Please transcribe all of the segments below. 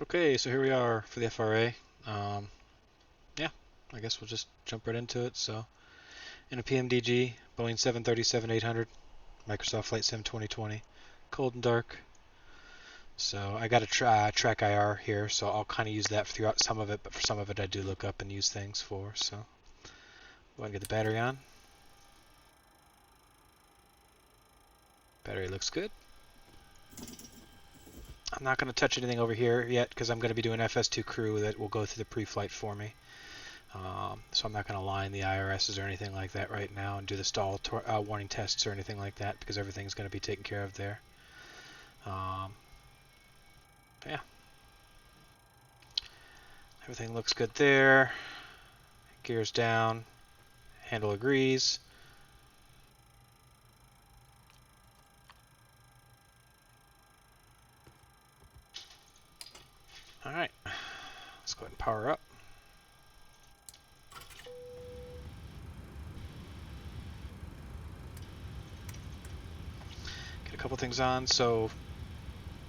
Okay, so here we are for the FRA. Yeah, I guess we'll just jump right into it. So, in a PMDG, Boeing 737-800, Microsoft Flight Sim 2020, cold and dark. So I got a track IR here, so I'll kind of use that throughout some of it, but for some of it I do look up and use things for. So, go ahead and get the battery on. Battery looks good. I'm not going to touch anything over here yet because I'm going to be doing FS2 crew that will go through the pre-flight for me. So I'm not going to line the IRSs or anything like that right now and do the stall warning tests or anything like that because everything's going to be taken care of there. Um, yeah, everything looks good there. Gears down, handle agrees. All right, let's go ahead and power up. Get a couple things on. So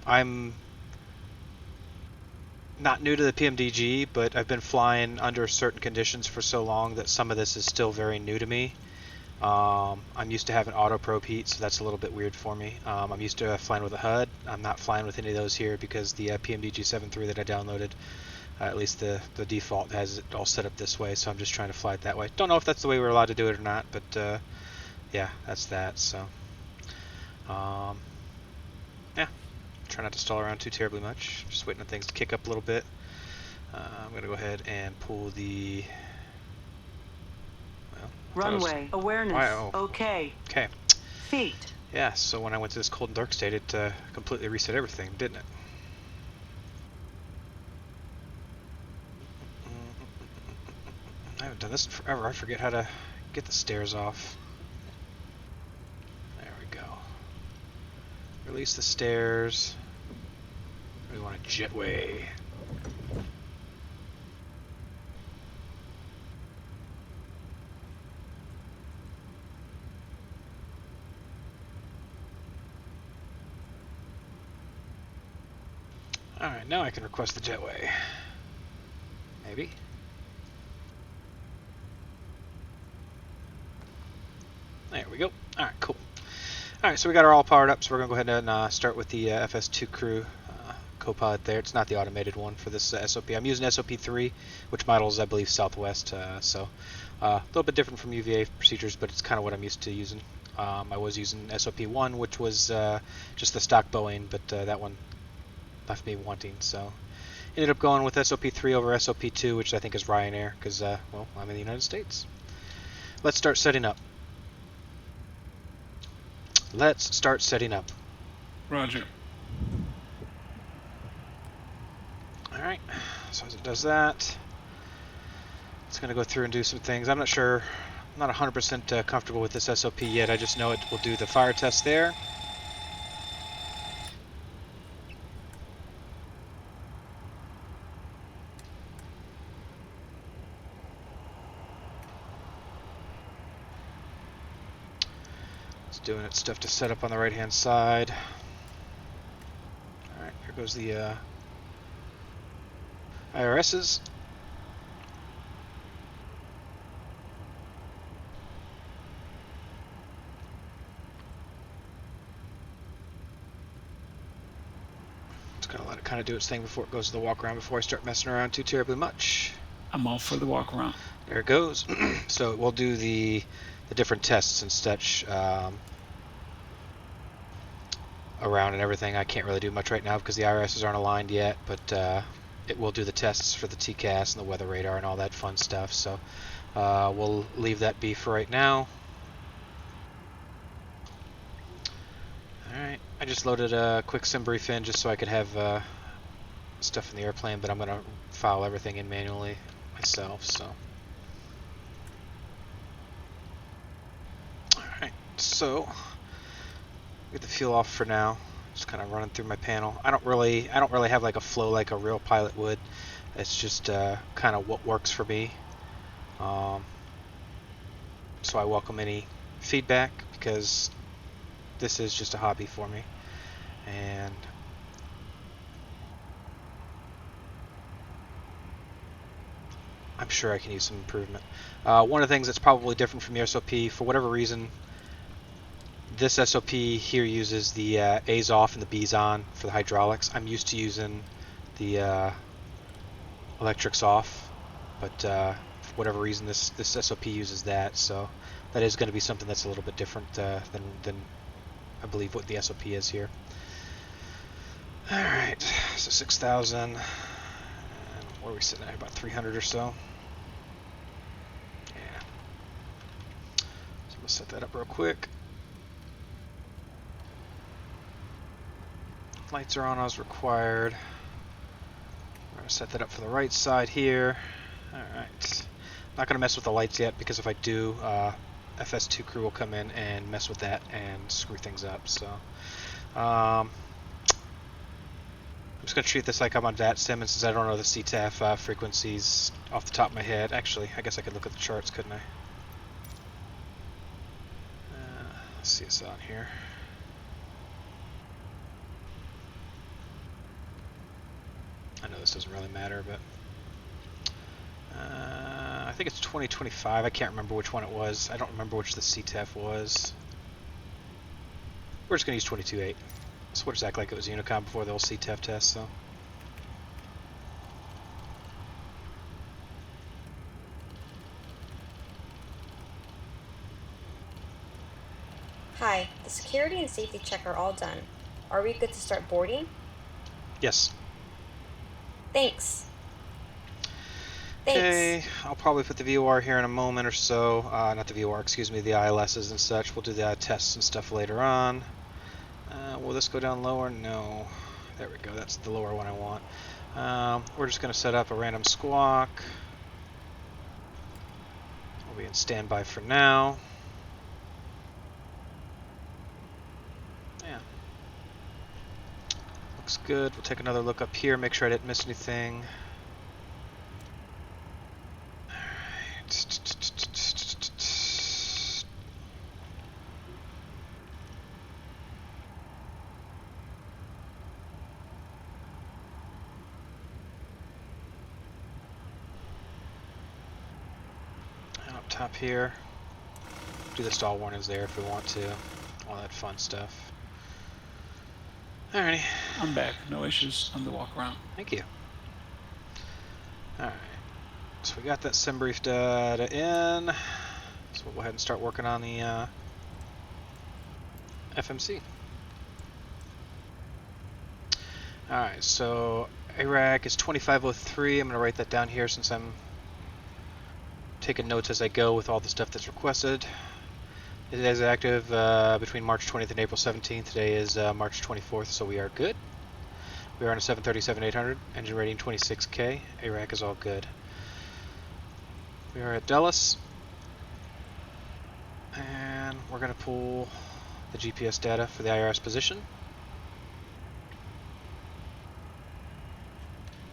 I'm not new to the PMDG, but I've been flying under certain conditions for so long that some of this is still very new to me. I'm used to having auto probe heat, so that's a little bit weird for me. I'm used to flying with a HUD. I'm not flying with any of those here because the PMDG 7.3 that I downloaded, at least the default has it all set up this way, so I'm just trying to fly it that way. Don't know if that's the way we're allowed to do it or not, but yeah, that's that. So um, yeah, try not to stall around too terribly much. Just waiting on things to kick up a little bit. I'm going to go ahead and pull the... Well, Runway awareness. Wow. Okay. Okay. Feet. Yeah, so when I went to this cold and dark state, it completely reset everything, didn't it? I haven't done this in forever. I forget how to get the stairs off. There we go. Release the stairs. We want a jetway. Alright, now I can request the jetway. Maybe. There we go. Alright, cool. Alright, so we got her all powered up, so we're going to go ahead and start with the FS2 crew co-pilot there. It's not the automated one for this SOP. I'm using SOP3, which models, I believe, Southwest, so a little bit different from UVA procedures, but it's kind of what I'm used to using. I was using SOP1, which was just the stock Boeing, but that one left me wanting, so ended up going with SOP3 over SOP2, which I think is Ryanair, because, well, I'm in the United States. Let's start setting up. Let's start setting up. Roger. Alright, so as it does that, it's going to go through and do some things. I'm not sure, I'm not 100% comfortable with this SOP yet. I just know it will do the fire test there. It's doing its stuff to set up on the right-hand side. Alright, here goes the IRSs. Just gonna let it kind of do its thing before it goes to the walk around before I start messing around too terribly much. I'm all for the walk around. There it goes. So we'll do the different tests and such around and everything. I can't really do much right now because the IRSs aren't aligned yet, but it will do the tests for the TCAS and the weather radar and all that fun stuff. So we'll leave that be for right now. Alright, I just loaded a quick sim brief in just so I could have stuff in the airplane, but I'm going to file everything in manually myself, so. Alright, so get the fuel off for now. Just kind of running through my panel. I don't really have like a flow like a real pilot would. It's just kind of what works for me. So I welcome any feedback because this is just a hobby for me. And I'm sure I can use some improvement. One of the things that's probably different from the SOP, for whatever reason, this SOP here uses the A's off and the B's on for the hydraulics. I'm used to using the electrics off, but for whatever reason this SOP uses that, so that is going to be something that's a little bit different than I believe what the SOP is here. Alright, so 6,000, and what are we sitting at, about 300 or so? Yeah. So we'll set that up real quick. Lights are on as required. We're going to set that up for the right side here. Alright. Not going to mess with the lights yet, because if I do, FS2 crew will come in and mess with that and screw things up. So, I'm just going to treat this like I'm on VAT sim, and since I don't know the CTAF frequencies off the top of my head, actually, I guess I could look at the charts, couldn't I? Let's see what's on here. I know this doesn't really matter, but I think it's 2025. I can't remember which one it was. I don't remember which the CTAF was. We're just going to use 22.8. So we'll just act like it was Unicom before the old CTAF test. So. Hi, the security and safety check are all done. Are we good to start boarding? Yes. Thanks. Okay, I'll probably put the VOR here in a moment or so. Not the VOR, excuse me, the ILSs and such. We'll do the tests and stuff later on. Will this go down lower? No. There we go, that's the lower one I want. We're just going to set up a random squawk. We'll be in standby for now. Yeah. Looks good. We'll take another look up here, make sure I didn't miss anything. And up top here, do the stall warnings there if we want to, all that fun stuff. Alrighty. I'm back. No issues on the walk around. Thank you. Alright. So we got that sim brief data in. So we'll go ahead and start working on the FMC. Alright, so ARAC is 2503. I'm going to write that down here since I'm taking notes as I go with all the stuff that's requested. It is active between March 20th and April 17th. Today is March 24th, so we are good. We are on a 737-800, engine rating 26K. ARAC is all good. We are at Dulles, and we're going to pull the GPS data for the IRS position.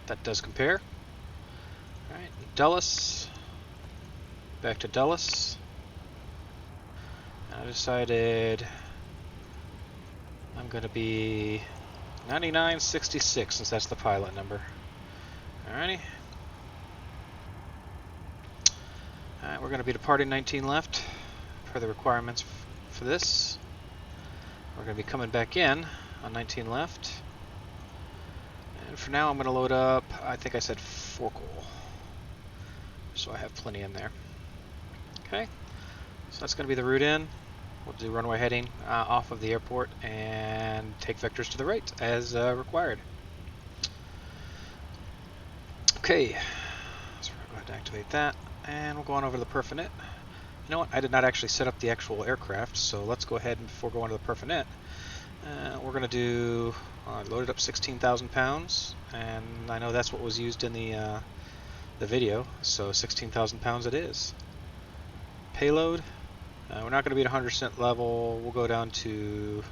That does compare. Alright, Dulles, back to Dulles. I decided I'm going to be 9966 since that's the pilot number. Alrighty. Alright, we're going to be departing 19 left per the requirements for this. We're going to be coming back in on 19 left. And for now I'm going to load up, I think I said Forkle. So I have plenty in there. Okay, so that's going to be the route in. We'll do runway heading off of the airport and take vectors to the right as required. Okay, so we're going to go ahead and activate that, and we'll go on over to the Perfinet. You know what, I did not actually set up the actual aircraft, so let's go ahead and before going to the Perfinet, we're going to do, loaded up 16,000 pounds, and I know that's what was used in the video, so 16,000 pounds it is. Payload. We're not going to be at 100% level. We'll go down to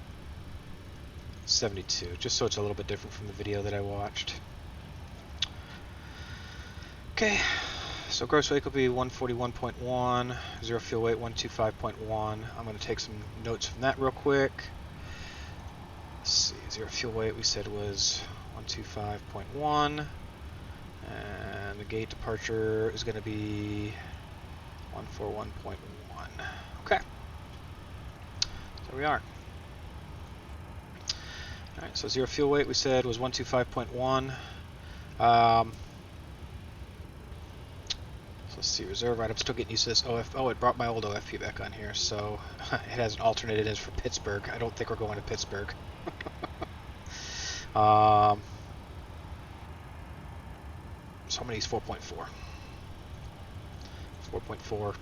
72, just so it's a little bit different from the video that I watched. Okay, so gross weight will be 141.1, zero fuel weight 125.1. I'm going to take some notes from that real quick. Let's see, zero fuel weight we said was 125.1. And the gate departure is going to be 141.1. Okay. There we are. Alright, so zero fuel weight we said was 125.1. So let's see, reserve right. I'm still getting used to this OF. Oh, it brought my old OFP back on here, so it has an alternate. It is for Pittsburgh. I don't think we're going to Pittsburgh. So I'm going to use 4.4. 4.4.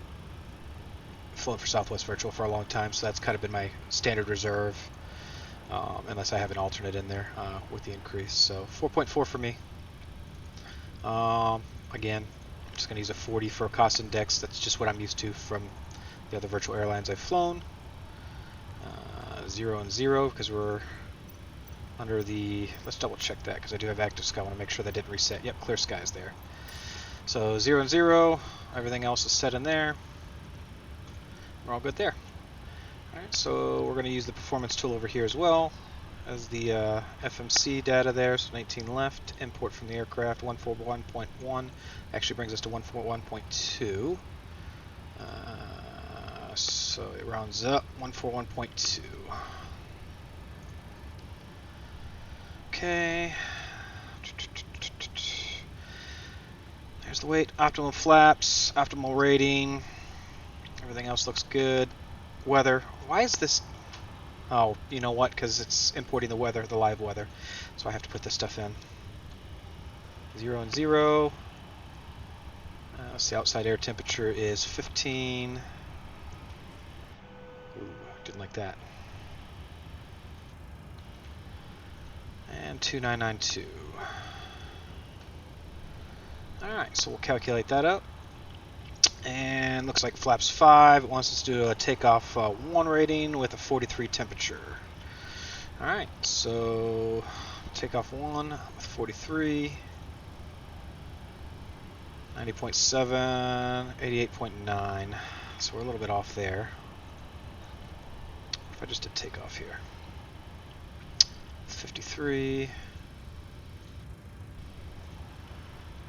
Flown for Southwest Virtual for a long time, so that's kind of been my standard reserve, unless I have an alternate in there with the increase. So 4.4 for me. Again, I'm just going to use a 40 for a cost index. That's just what I'm used to from the other virtual airlines I've flown. 0 and 0 because we're under the, let's double check that because I do have active sky. I want to make sure that didn't reset. Yep, clear skies there. So 0 and 0, everything else is set in there. We're all good there. Alright, so we're going to use the performance tool over here as well as the FMC data there. So 19 left, import from the aircraft, 141.1 actually brings us to 141.2. So it rounds up, 141.2. Okay. There's the weight, optimal flaps, optimal rating. Everything else looks good. Weather. Why is this? Oh, you know what? Because it's importing the weather, the live weather. So I have to put this stuff in. 0 and 0. Let's see, outside air temperature is 15. Ooh, didn't like that. And 2992. Alright, so we'll calculate that up. And looks like flaps 5. It wants us to do a takeoff 1 rating with a 43 temperature. Alright, so takeoff 1 with 43. 90.7, 88.9. So we're a little bit off there. If I just did takeoff here. 53.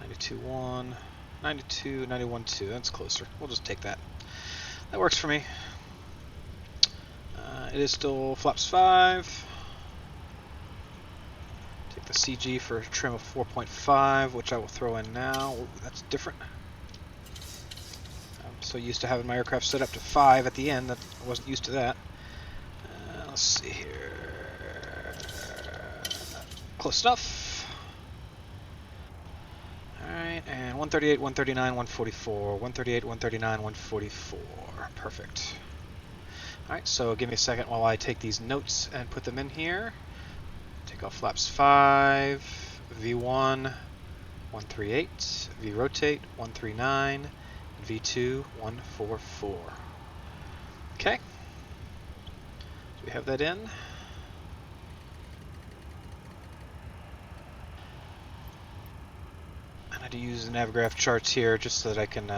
92.1. 92, 91.2. That's closer. We'll just take that. That works for me. It is still flaps 5. Take the CG for a trim of 4.5, which I will throw in now. Ooh, that's different. I'm so used to having my aircraft set up to 5 at the end that I wasn't used to that. Let's see here. Close enough. Alright, and 138, 139, 144. 138, 139, 144. Perfect. Alright, so give me a second while I take these notes and put them in here. Take off flaps 5, V1, 138, V rotate, 139, V2, 144. Okay. Do we have that in? I had to use the Navigraph charts here just so that I can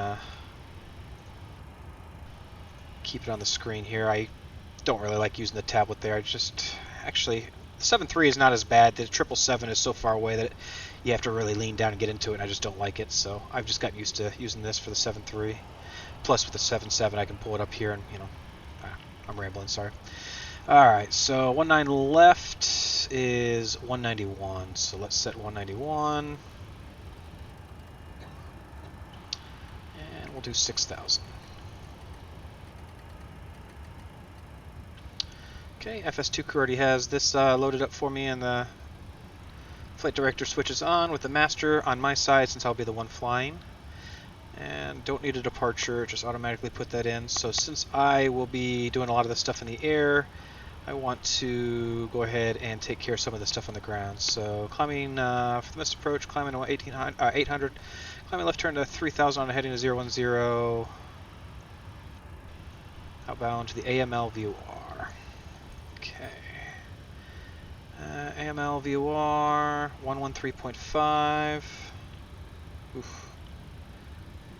keep it on the screen here. I don't really like using the tablet there. I just actually the 7.3 is not as bad. The 777 is so far away that you have to really lean down and get into it, and I just don't like it. So I've just gotten used to using this for the 7.3. Plus with the 7.7 I can pull it up here and, you know, I'm rambling, sorry. Alright, so 19 left is 191. So let's set 191. And we'll do 6,000. Okay, FS2 crew already has this loaded up for me, and the flight director switches on with the master on my side since I'll be the one flying. And don't need a departure, just automatically put that in. So since I will be doing a lot of this stuff in the air, I want to go ahead and take care of some of the stuff on the ground. So climbing for the missed approach, climbing to 800, climbing left turn to 3,000 on a heading to 010. Outbound to the AML VOR. Okay. AML VOR 113.5. Oof.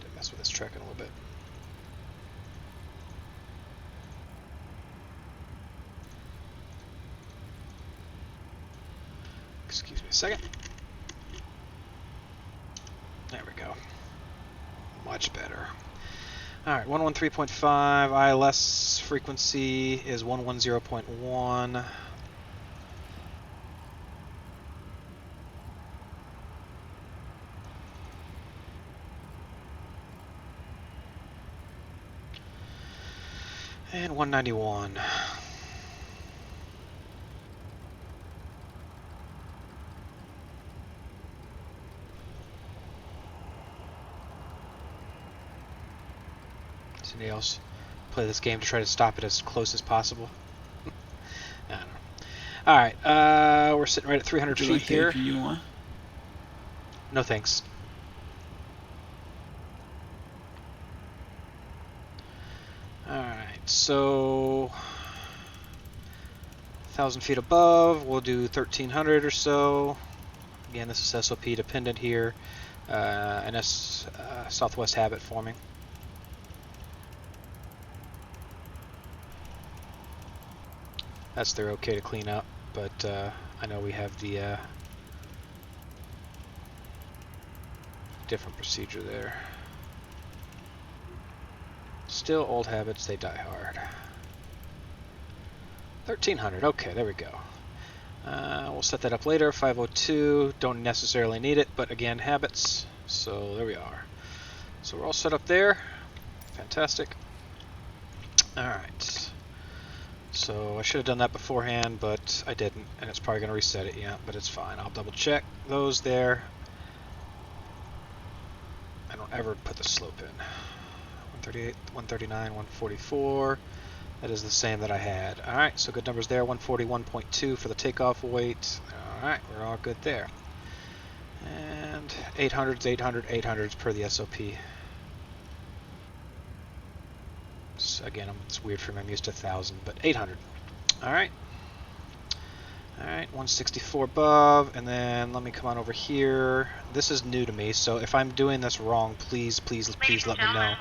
Did mess with this tracking a little bit. Excuse me a second. There we go. Much better. Alright, 113.5, ILS frequency is 110.1. And 191. Does anybody else play this game to try to stop it as close as possible? I don't know. Alright, we're sitting right at 300 Would you feet like here. the APU on? No thanks. Alright, so 1,000 feet above, we'll do 1,300 or so. Again, this is SOP dependent here. And that's Southwest Habit forming. That's their okay to clean up, but I know we have the different procedure there. Still old habits, they die hard. 1,300, okay, there we go. We'll set that up later, 502, don't necessarily need it, but again, habits, so there we are. So we're all set up there, fantastic. Alright, so I should have done that beforehand, but I didn't, and it's probably going to reset it, yeah, but it's fine. I'll double check those there. I don't ever put the slope in. 138, 139, 144. That is the same that I had. Alright, so good numbers there. 141.2 for the takeoff weight. Alright, we're all good there. And 800s, 800, 800s per the SOP. So again, it's weird for me. I'm used to 1,000, but 800. Alright. Alright, 164 above, and then let me come on over here. This is new to me, so if I'm doing this wrong, please let me know.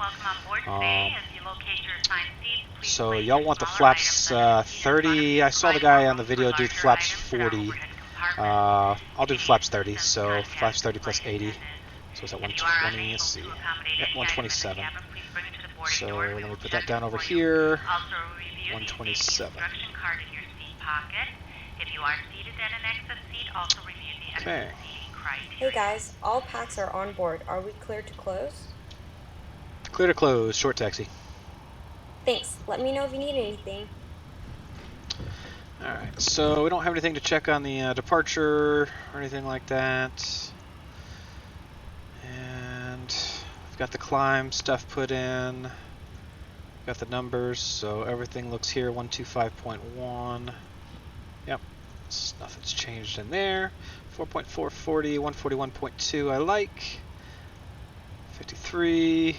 So y'all want the flaps 30. I saw the guy on the video do flaps 40. I'll do flaps 30, so flaps 30 plus 80. So it's at 120, let's see. Yep, 127. So let me put that down over here. 127. Okay. Hey guys, all packs are on board. Are we clear to close? Clear to close, short taxi. Thanks. Let me know if you need anything. Alright, so we don't have anything to check on the departure or anything like that. And we've got the climb stuff put in. Got the numbers, so everything looks here, 125.1. Yep, nothing's changed in there. 4.440, 141.2 I like. 53,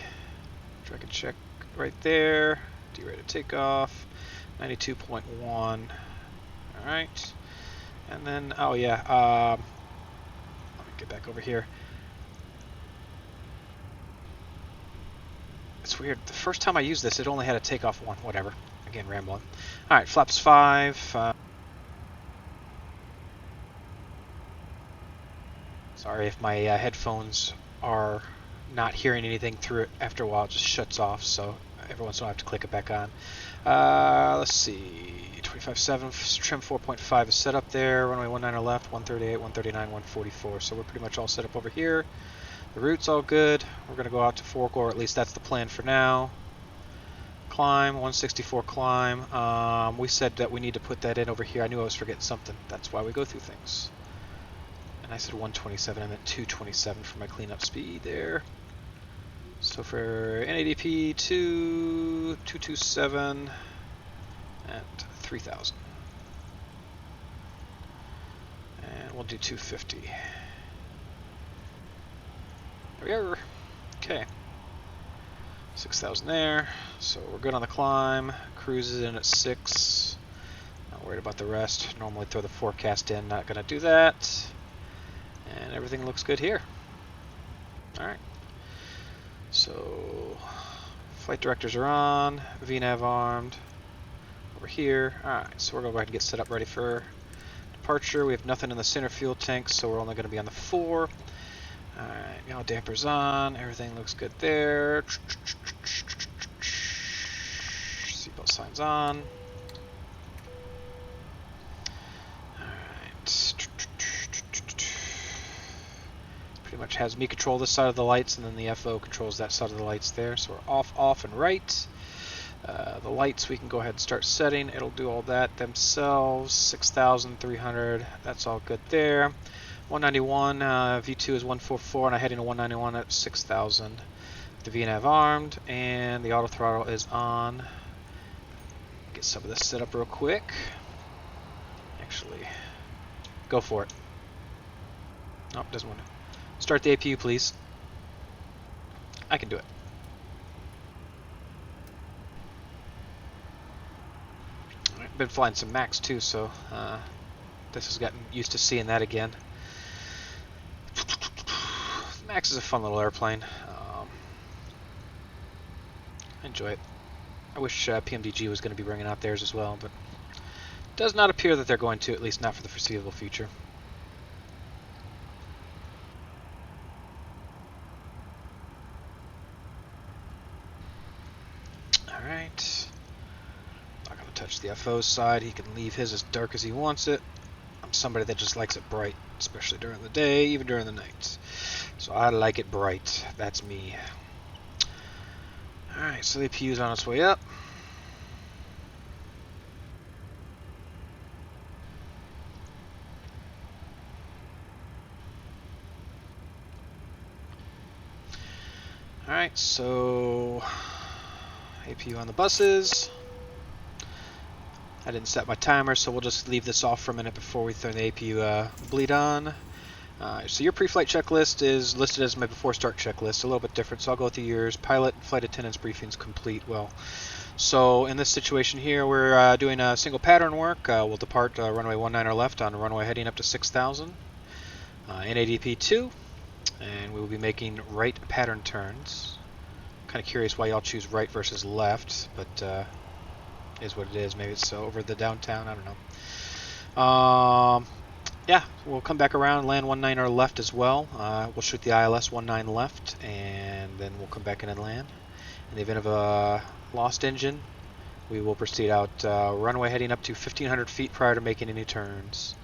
drag and check right there. D-rated takeoff, 92.1. Alright, and then, oh yeah, let me get back over here. It's weird, the first time I used this, it only had a takeoff one, whatever. Again, rambling. Alright, flaps 5. Sorry if my headphones are not hearing anything through it. After a while, it just shuts off, so every once in a while I have to click it back on. Let's see, 25.7, trim 4.5 is set up there, runway 19 left, 138, 139, 144, so we're pretty much all set up over here. The route's all good. We're going to go out to Fork, or at least that's the plan for now. Climb, 164 climb. We said that we need to put that in over here. I knew I was forgetting something. That's why we go through things. And I said 127, I meant 227 for my cleanup speed there. So for NADP 227 at 3,000. And we'll do 250. There we are. Okay. 6,000 there. So we're good on the climb. Cruise is in at 6. Not worried about the rest. Normally throw the forecast in. Not going to do that. And everything looks good here. Alright. So flight directors are on. VNAV armed. Over here. Alright, so we're going to go ahead and get set up ready for departure. We have nothing in the center fuel tank, so we're only going to be on the 4. Alright, yaw dampers on. Everything looks good there. Seatbelt signs on. Alright. Pretty much has me control this side of the lights, and then the FO controls that side of the lights there. So we're off, off, and right. The lights we can go ahead and start setting. It'll do all that themselves. 6,300. That's all good there. 191. V2 is 144, and I head into 191 at 6,000. The VNAV armed, and the auto throttle is on. Get some of this set up real quick. Actually, go for it. Nope, doesn't want to. Start the APU, please. I can do it. I've been flying some Max too, so this has gotten used to seeing that again. Max is a fun little airplane. I enjoy it. I wish PMDG was going to be bringing out theirs as well, but it does not appear that they're going to, at least not for the foreseeable future. Alright. Not going to touch the FO side. He can leave his as dark as he wants it. I'm somebody that just likes it bright, especially during the day, even during the night. So I like it bright. That's me. Alright, so the APU is on its way up. Alright, so APU on the buses. I didn't set my timer, so we'll just leave this off for a minute before we turn the APU bleed on. So your pre-flight checklist is listed as my before start checklist, a little bit different, so I'll go through yours. Pilot and flight attendants briefings complete. Well, so in this situation here, we're doing a single pattern work. We'll depart runway 19 left on runway heading up to 6,000. NADP 2, and we will be making right pattern turns. Kind of curious why y'all choose right versus left, but is what it is. Maybe it's over the downtown. I don't know. Yeah, we'll come back around, land 19 left as well. We'll shoot the ILS 19 left, and then we'll come back in and land. In the event of a lost engine, we will proceed out runway heading up to 1,500 feet prior to making any turns.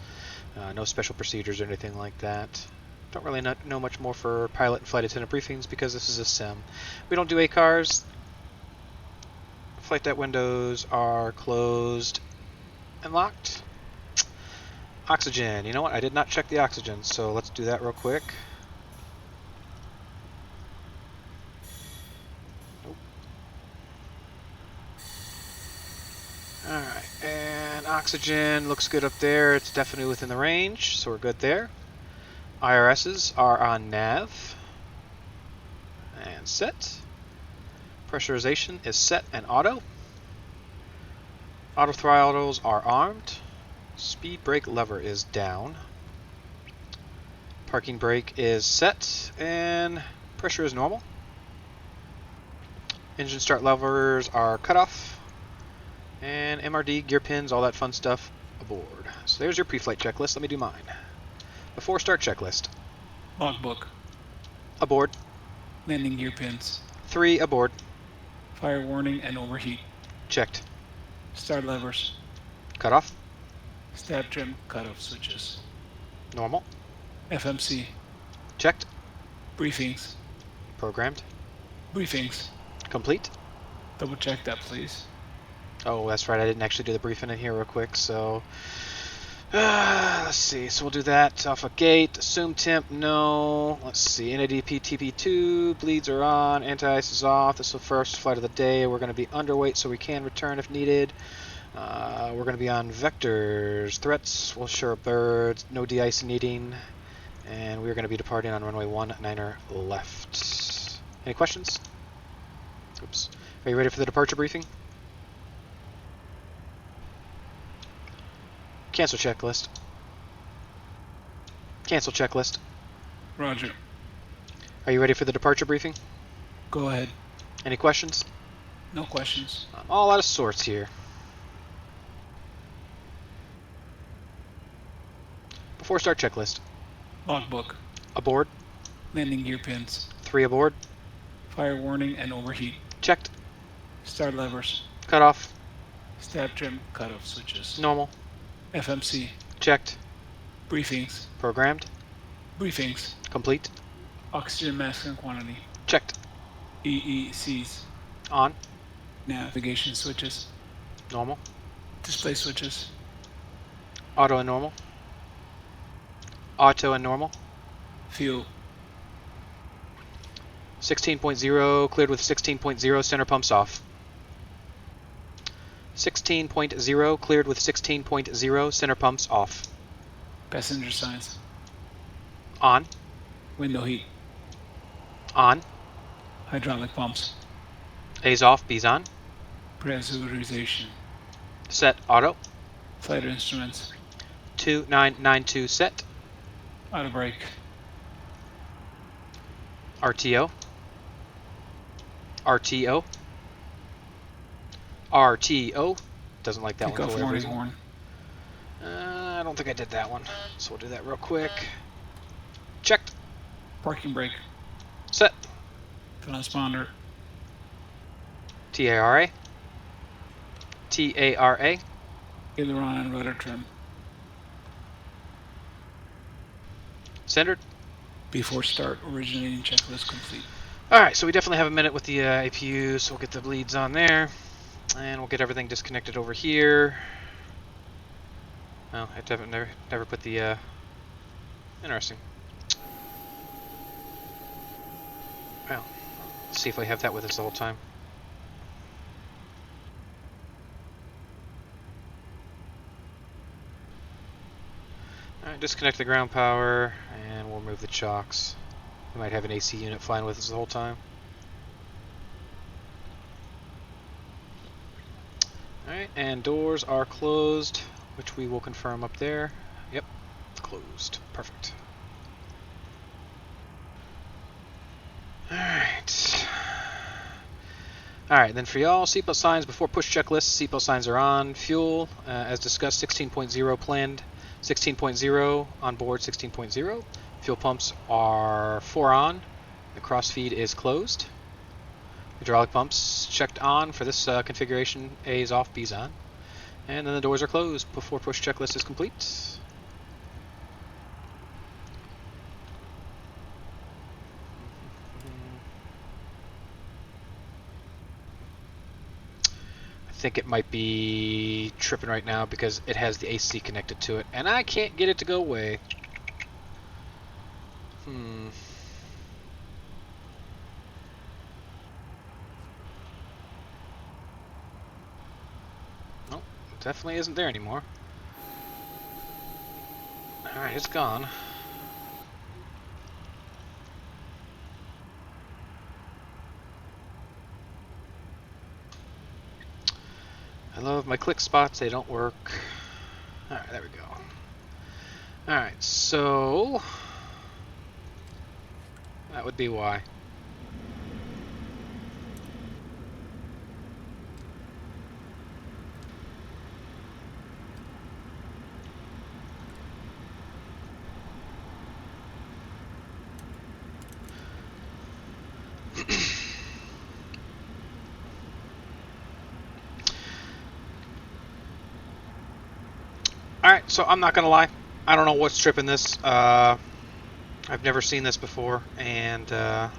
No special procedures or anything like that. Don't really know much more for pilot and flight attendant briefings because this is a sim. We don't do ACARs. Flight deck windows are closed and locked. Oxygen. You know what? I did not check the oxygen, so let's do that real quick. Nope. Alright, and oxygen looks good up there. It's definitely within the range, so we're good there. IRSs are on nav. And set. Pressurization is set and auto. Auto throttles are armed. Speed brake lever is down. Parking brake is set, and pressure is normal. Engine start levers are cut off. And MRD, gear pins, all that fun stuff aboard. So there's your pre-flight checklist. Let me do mine. Before start checklist. Logbook. Aboard. Landing gear pins. 3 aboard. Fire warning and overheat. Checked. Start levers. Cut off. Stab trim cutoff switches. Normal. FMC. Checked. Briefings. Programmed. Briefings. Complete. Double check that, please. Oh, that's right. I didn't actually do the briefing in here real quick, so let's see. So we'll do that. Alpha gate. Assume temp. No. Let's see. NADP TP2. Bleeds are on. Anti-ice is off. This is the first flight of the day. We're going to be underweight, so we can return if needed. We're going to be on vectors. Threats. We'll share birds. No de-ice needing. And we're going to be departing on runway 19 left. Any questions? Oops. Are you ready for the departure briefing? Cancel checklist. Cancel checklist. Roger. Are you ready for the departure briefing? Go ahead. Any questions? No questions. I'm all out of sorts here. Before start checklist. Logbook. Aboard. Landing gear pins. 3 aboard. Fire warning and overheat. Checked. Start levers. Cut off. Stab trim cutoff switches. Normal. FMC. Checked. Briefings. Programmed. Briefings. Complete. Oxygen mask and quantity. Checked. EECs. On. Navigation switches. Normal. Display switches. Auto and normal. Auto and normal. Fuel. 16.0 cleared with 16.0 center pumps off. 16.0 cleared with 16.0 center pumps off. Passenger signs. On. Window heat. On. Hydraulic pumps. A's off, B's on. Pressurization. Set auto. Flight instruments. 2992 set. Auto brake. RTO. RTO. RTO. Doesn't like that Take one off for whatever warning reason. horn. I don't think I did that one, so we'll do that real quick. Checked. Parking brake. Set. Transponder. TARA. TARA. Aileron and rudder trim. Centered. Before start, originating checklist complete. Alright, so we definitely have a minute with the APU, so we'll get the bleeds on there. And we'll get everything disconnected over here. Oh, I never put the, interesting. Well, let's see if I have that with us the whole time. Alright, disconnect the ground power, and we'll remove the chocks. We might have an AC unit flying with us the whole time. Alright, and doors are closed, which we will confirm up there. Yep, closed. Perfect. Alright. Alright, then for y'all, seatbelt signs before push checklist, seatbelt signs are on. Fuel, as discussed, 16.0 planned, 16.0 on board, 16.0. Fuel pumps are 4 on. The crossfeed is closed. Hydraulic pumps checked on for this configuration. A is off, B is on. And then the doors are closed before push checklist is complete. I think it might be tripping right now because it has the AC connected to it, and I can't get it to go away. Nope, definitely isn't there anymore. Alright, it's gone. I love my click spots, they don't work. Alright, there we go. Alright, so that would be why. Alright, so I'm not gonna lie. I don't know what's tripping this. I've never seen this before, and I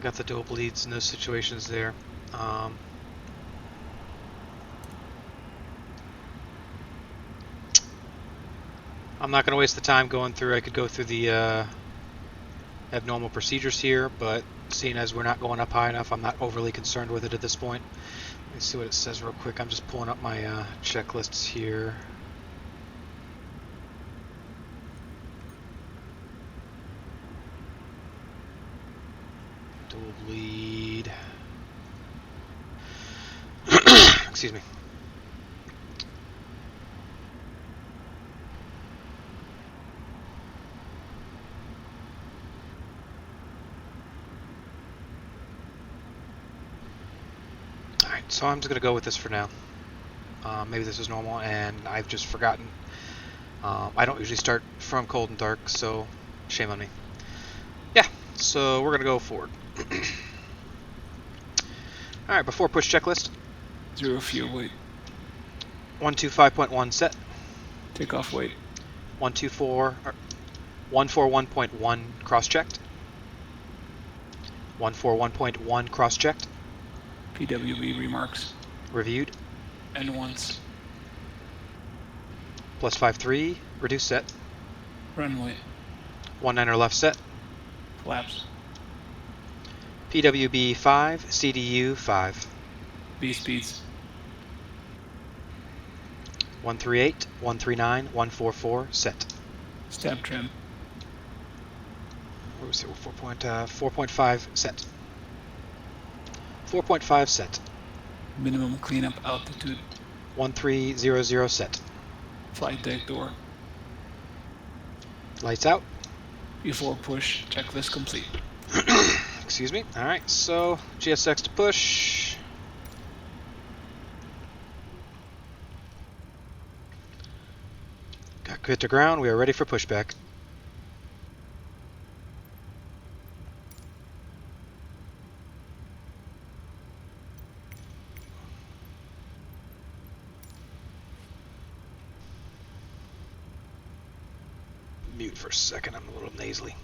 got the dual bleeds in those situations there. I'm not going to waste the time going through. I could go through the abnormal procedures here, but seeing as we're not going up high enough, I'm not overly concerned with it at this point. Let me see what it says real quick. I'm just pulling up my checklists here. Dual bleed. Excuse me. Alright, so I'm just going to go with this for now. Maybe this is normal and I've just forgotten. I don't usually start from cold and dark, so shame on me. Yeah, so we're going to go forward. All right, before push checklist. 0 fuel weight. 125.1 set. Takeoff weight. 141.1 cross-checked. 141.1 cross-checked. PWB remarks. Reviewed. And once. Plus 5-3, reduced set. Runway. 19er left set. Flaps. PWB 5, CDU 5. B speeds. 138, 139, 144, set. Stab trim. What was it? 4.5 set. 4.5 set. Minimum cleanup altitude. 1300 set. Flight deck door. Lights out. Before push, checklist complete. Excuse me. Alright, so GSX to push. Got cleared to ground. We are ready for pushback. Mute for a second. I'm a little nasally.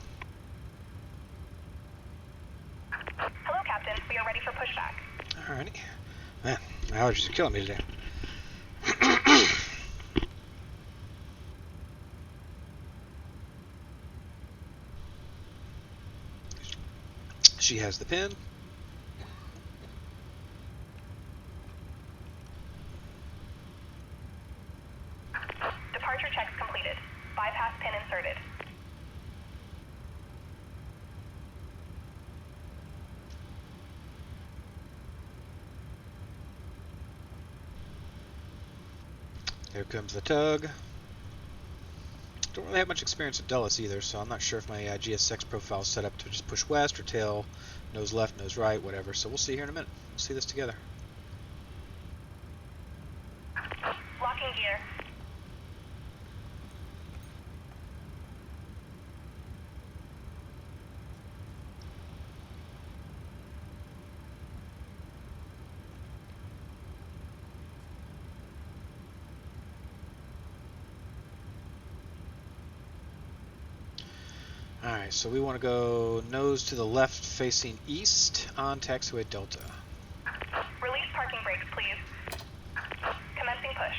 Hello, Captain. We are ready for pushback. Alrighty. Man, my allergies are killing me today. She has the pin. Departure checks completed. Bypass pin inserted. Here comes the tug. Don't really have much experience at Dulles either, so I'm not sure if my GSX profile is set up to just push west or tail, nose left, nose right, whatever. So we'll see here in a minute. We'll see this together. Locking gear. Alright, so we want to go nose to the left facing east on taxiway Delta. Release parking brakes, please. Commencing push.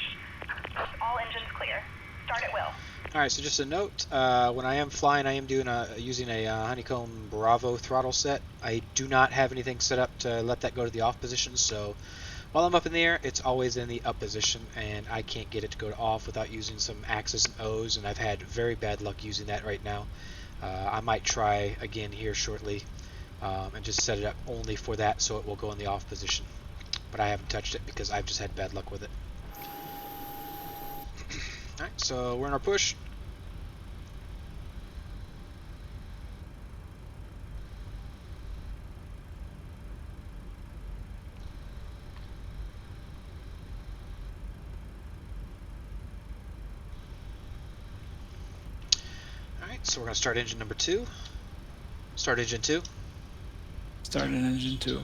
All engines clear. Start at will. Alright, so just a note, when I am flying, I am doing using a Honeycomb Bravo throttle set. I do not have anything set up to let that go to the off position, so while I'm up in the air, it's always in the up position, and I can't get it to go to off without using some X's and O's, and I've had very bad luck using that right now. I might try again here shortly and just set it up only for that so it will go in the off position. But I haven't touched it because I've just had bad luck with it. Alright, so we're in our push. Alright, so we're going to start engine number 2. Start engine 2. Start in engine 2.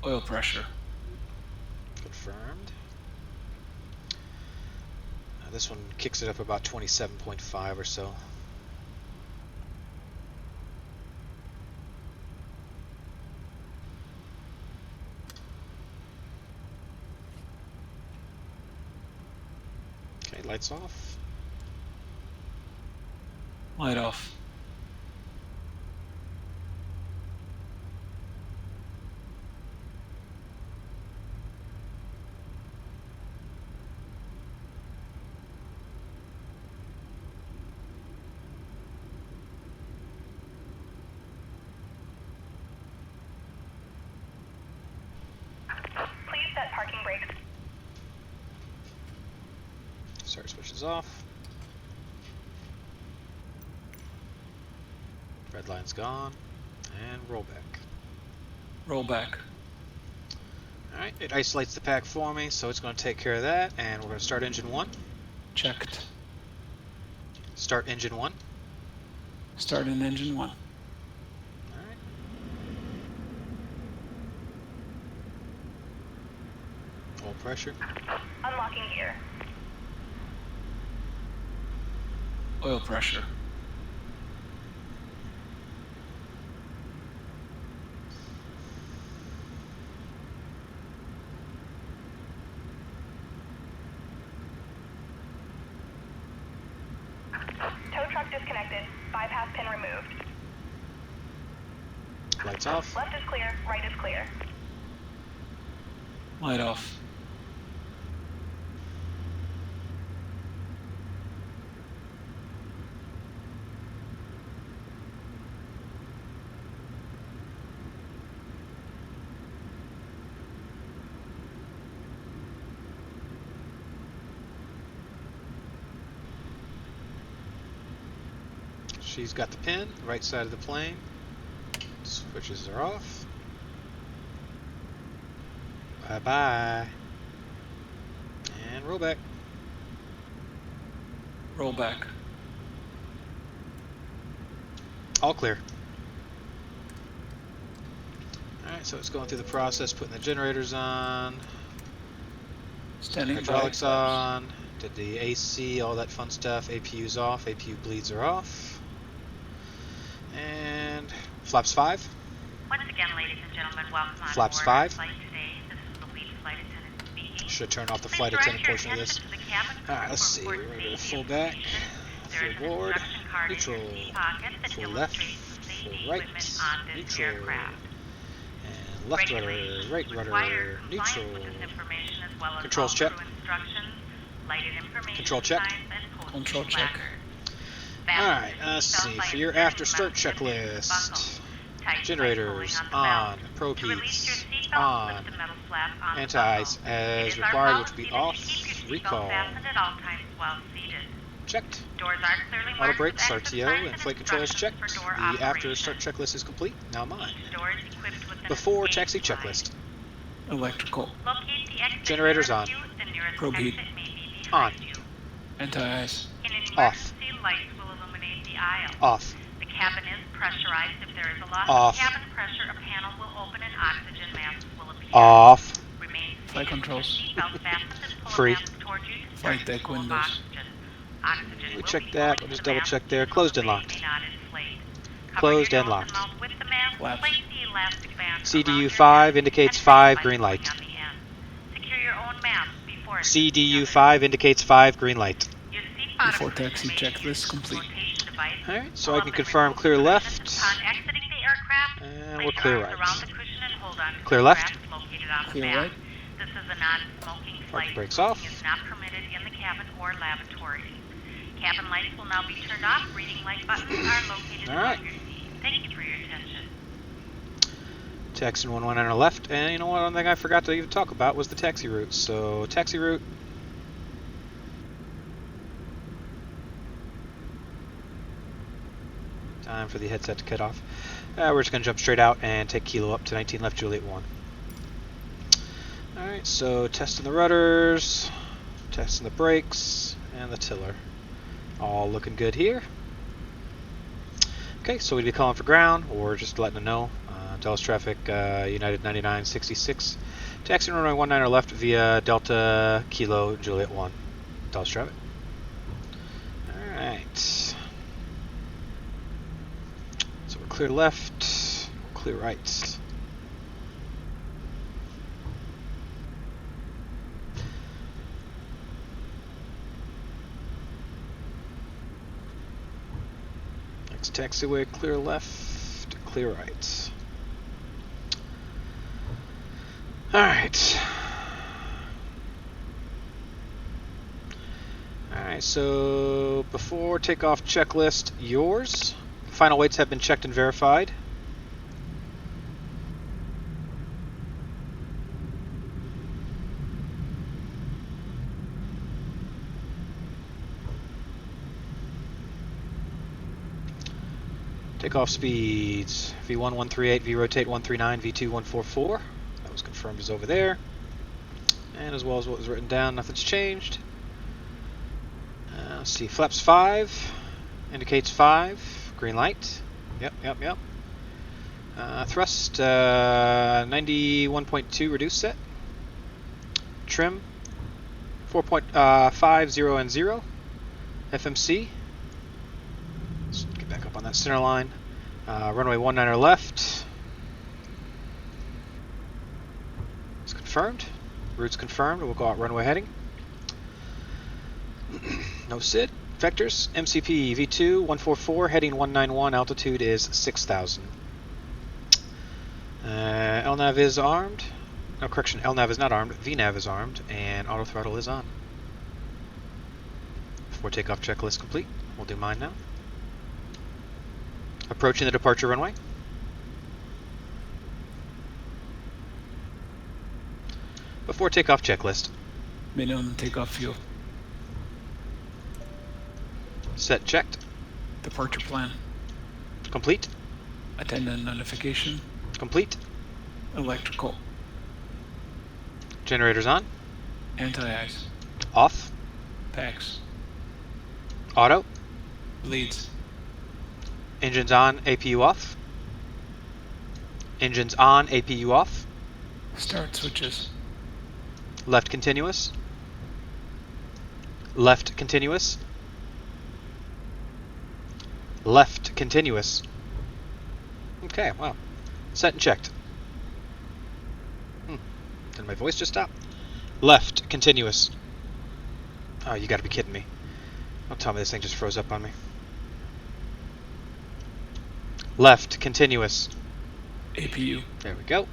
Oil pressure. Confirmed. This one kicks it up about 27.5 or so. Okay, lights off. Light off. Please set parking brakes. Start switches off. Red line's gone. And roll back. Roll back. Alright, it isolates the pack for me, so it's going to take care of that, and we're going to start engine 1. Checked. Start engine 1. Start in engine 1. Alright. Oil pressure. Unlocking gear. Oil pressure. Tow truck disconnected. Bypass pin removed. Lights off. Left is clear, right is clear. Light off. She's got the pin, right side of the plane. Switches are off. Bye-bye. And roll back. Roll back. All clear. Alright, so it's going through the process, putting the generators on, Standing hydraulics by. on, did the AC, all that fun stuff. APU's off, APU bleeds are off. And flaps 5. Once again, ladies and gentlemen, welcome on Flaps board 5. our flight today. This is the lead flight attendant speaking. Should turn off the Please flight direct attendant your portion of this. attention to the cabin crew Alright, let's for see. We're important going to safety full back, information. There is full an board, instruction card in neutral, your seat pocket that full illustrates left, safety full right, equipment on this neutral, aircraft. and left rudder, Regulations right require rudder, compliance neutral. with this information as well as Controls all check. crew instructions, lighted information Control check. signs, and posted Control check. placards. Alright, Fasten let's your seatbelt see. by For your inserting after the start mouse pin into the checklist. buckle. Tighten by Generators pulling on on, the belt. pro To release your beats seatbelt, on, lift the metal flap on the anti-ice buckle. It as is our required, which will be policy that you off, keep your seatbelt recall, fastened at all times while seated. checked. Doors are clearly Auto marked with brakes, exit RTO, signs and flight controls instructions checked. for door The after operation. start checklist is complete. Now mine. Each door is equipped with an Before escape taxi slide. checklist. Electrical. Locate the exit Generators nearest on. you. The nearest Probe heat. exit may be On. behind you. Anti-ice. In an Off. emergency, lights will illuminate the aisle. Off. The cabin is pressurized. If there is a loss Off. of cabin pressure, a panel will open and oxygen masks will appear. Off. Remain Flight seated with your controls. seatbelt fastened and pull Free. a mask toward you to Flight start deck the flow of windows. oxygen. Oxygen We will checked be that. flowing We'll to just the double mask check there. so the Closed and ray locked. may not inflate. Cover Closed your and nose locked. mouth with the mask. Flaps. Place the elastic band around CDU your 5 neck indicates and 5, fix green by light. pulling on the end. Secure your own mask before CDU assisting 5 indicates 5, green light. others. Your seat bottom Before taxi position may be checklist used as a complete. flotation device. Alright, so Pull I up can and confirm remove clear the left. cushions upon exiting the aircraft. And Place we're your clear arms right. around the cushion and hold on to Clear the left. straps located on the Clear back. right. This is a non-smoking Parking flight. brakes Smoking off. is not permitted in the cabin or lavatories. Cabin lights will now be turned off. Reading light buttons are located All right. above your seat. Thank you for your attention. Taxi 119 on our left. And you know what? One thing I forgot to even talk about was the taxi route. So, taxi route. Time for the headset to cut off. We're just going to jump straight out and take Kilo up to 19 left, Juliet 1. Alright, so testing the rudders, testing the brakes, and the tiller. All looking good here. Okay, so we'd be calling for ground, or just letting them know. Dallas traffic, United 9966. Taxi runway 19 left via Delta Kilo Juliet 1. Dallas traffic. Alright. So we're clear left, clear right. Next taxiway, clear left, clear right. Alright. Alright, so before takeoff checklist, yours. Final weights have been checked and verified. Takeoff speeds. V1 138, V rotate 139, V2 144. That was confirmed as over there. And as well as what was written down, nothing's changed. Let's see, flaps 5. Indicates 5. Green light. Yep. Thrust 91.2 reduced set. Trim 4.5, 0 and 0. FMC. Let's get back up on that center line. Runway 19er left. It's confirmed. Route's confirmed. We'll go out runway heading. No SID. Vectors. MCP V2 144 heading 191. Altitude is 6,000. LNAV is armed. No, correction. LNAV is not armed. VNAV is armed, and auto throttle is on. Before takeoff checklist complete. We'll do mine now. Approaching the departure runway. Before takeoff checklist. Minimum takeoff fuel. Set checked. Departure plan. Complete. Attendant notification. Complete. Electrical. Generators on. Anti-ice. Off. Packs. Auto. Leads. Engines on. APU off. Engines on. APU off. Start switches. Left continuous. Left continuous. Left continuous. Okay, wow. Set and checked. Did my voice just stop? Left continuous. Oh, you gotta be kidding me. Don't tell me this thing just froze up on me. Left continuous. APU. There we go.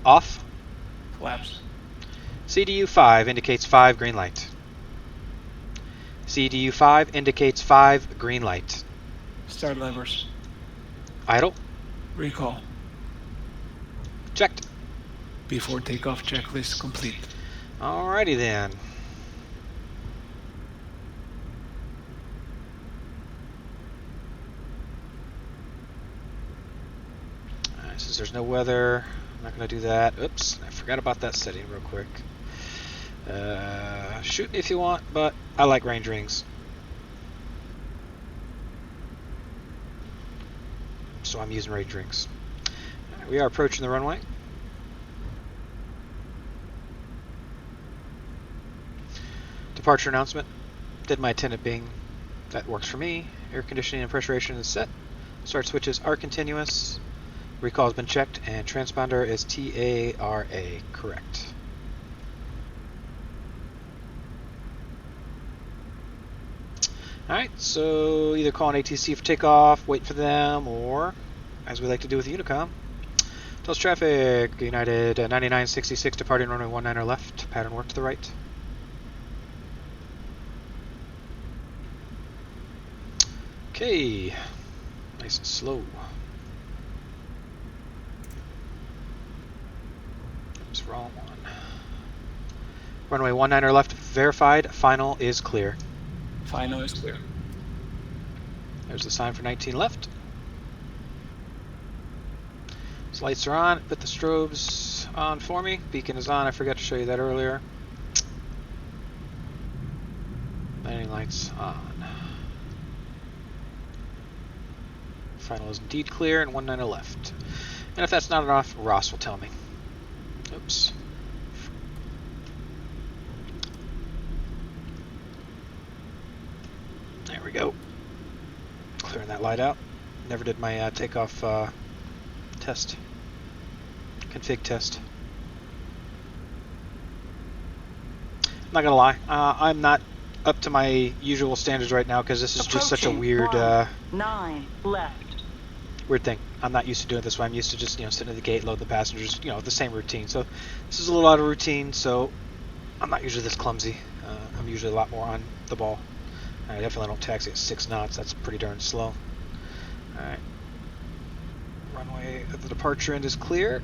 Off. Flaps. CDU 5 indicates 5 green light. CDU 5 indicates 5 green light. Start levers. Idle. Recall. Checked. Before takeoff checklist complete. Alrighty then. Alright, since there's no weather, I'm not going to do that. Oops, I forgot about that setting real quick. Shoot me if you want, but I like range rings. So I'm using range rings. Alright, we are approaching the runway. Departure announcement. Did my attendant bing. That works for me. Air conditioning and pressurization is set. Start switches are continuous. Recall has been checked, and transponder is TARA. Correct. Alright, so either call an ATC for takeoff, wait for them, or, as we like to do with Unicom, tells traffic, United 9966 departing runway 19er left, pattern work to the right. Okay, nice and slow. Oops, wrong one. Runway 19er left, verified, final is clear. Final is clear. There's the sign for 19 left. So lights are on. Put the strobes on for me. Beacon is on. I forgot to show you that earlier. Landing lights on. Final is indeed clear and 19er left. And if that's not enough, Ross will tell me. Oops. There we go. Clearing that light out. Never did my takeoff test. Config test. I'm not gonna lie. I'm not up to my usual standards right now because this is just such a weird 9 left. weird thing. I'm not used to doing it this way. I'm used to just sitting at the gate, load the passengers, the same routine. So this is a little out of routine. So I'm not usually this clumsy. I'm usually a lot more on the ball. I definitely don't taxi at 6 knots. That's pretty darn slow. Alright. Runway at the departure end is clear.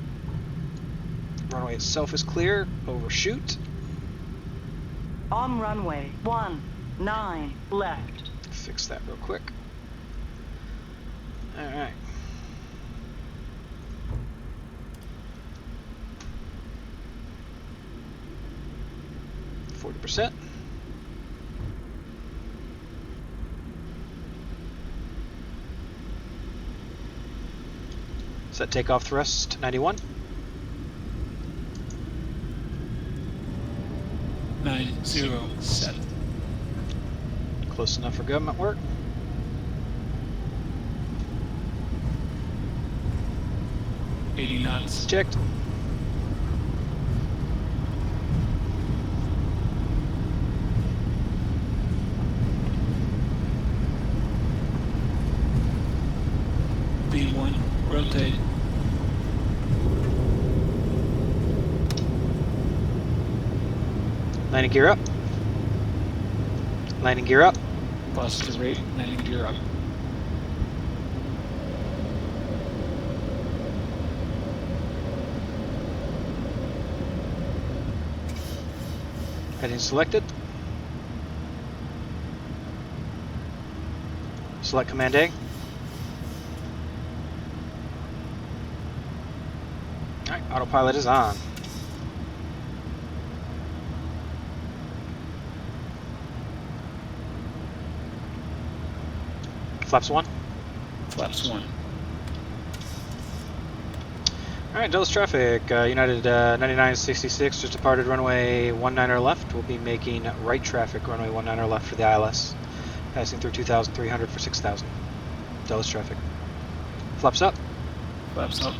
Runway itself is clear. Overshoot. On runway 19 left. Fix that real quick. Alright. %. Set takeoff thrust 91. 90 set. Close enough for government work. $80 knots. Checked. V1, rotate. Landing gear up. Landing gear up. Positive rate, landing gear up. Heading selected. Select Command A. Alright, autopilot is on. Flaps 1. Flaps 1. Alright, Dulles traffic. United 9966 just departed runway 19er left. We'll be making right traffic runway 19er left for the ILS. Passing through 2,300 for 6,000. Dulles traffic. Flaps up. Flaps up.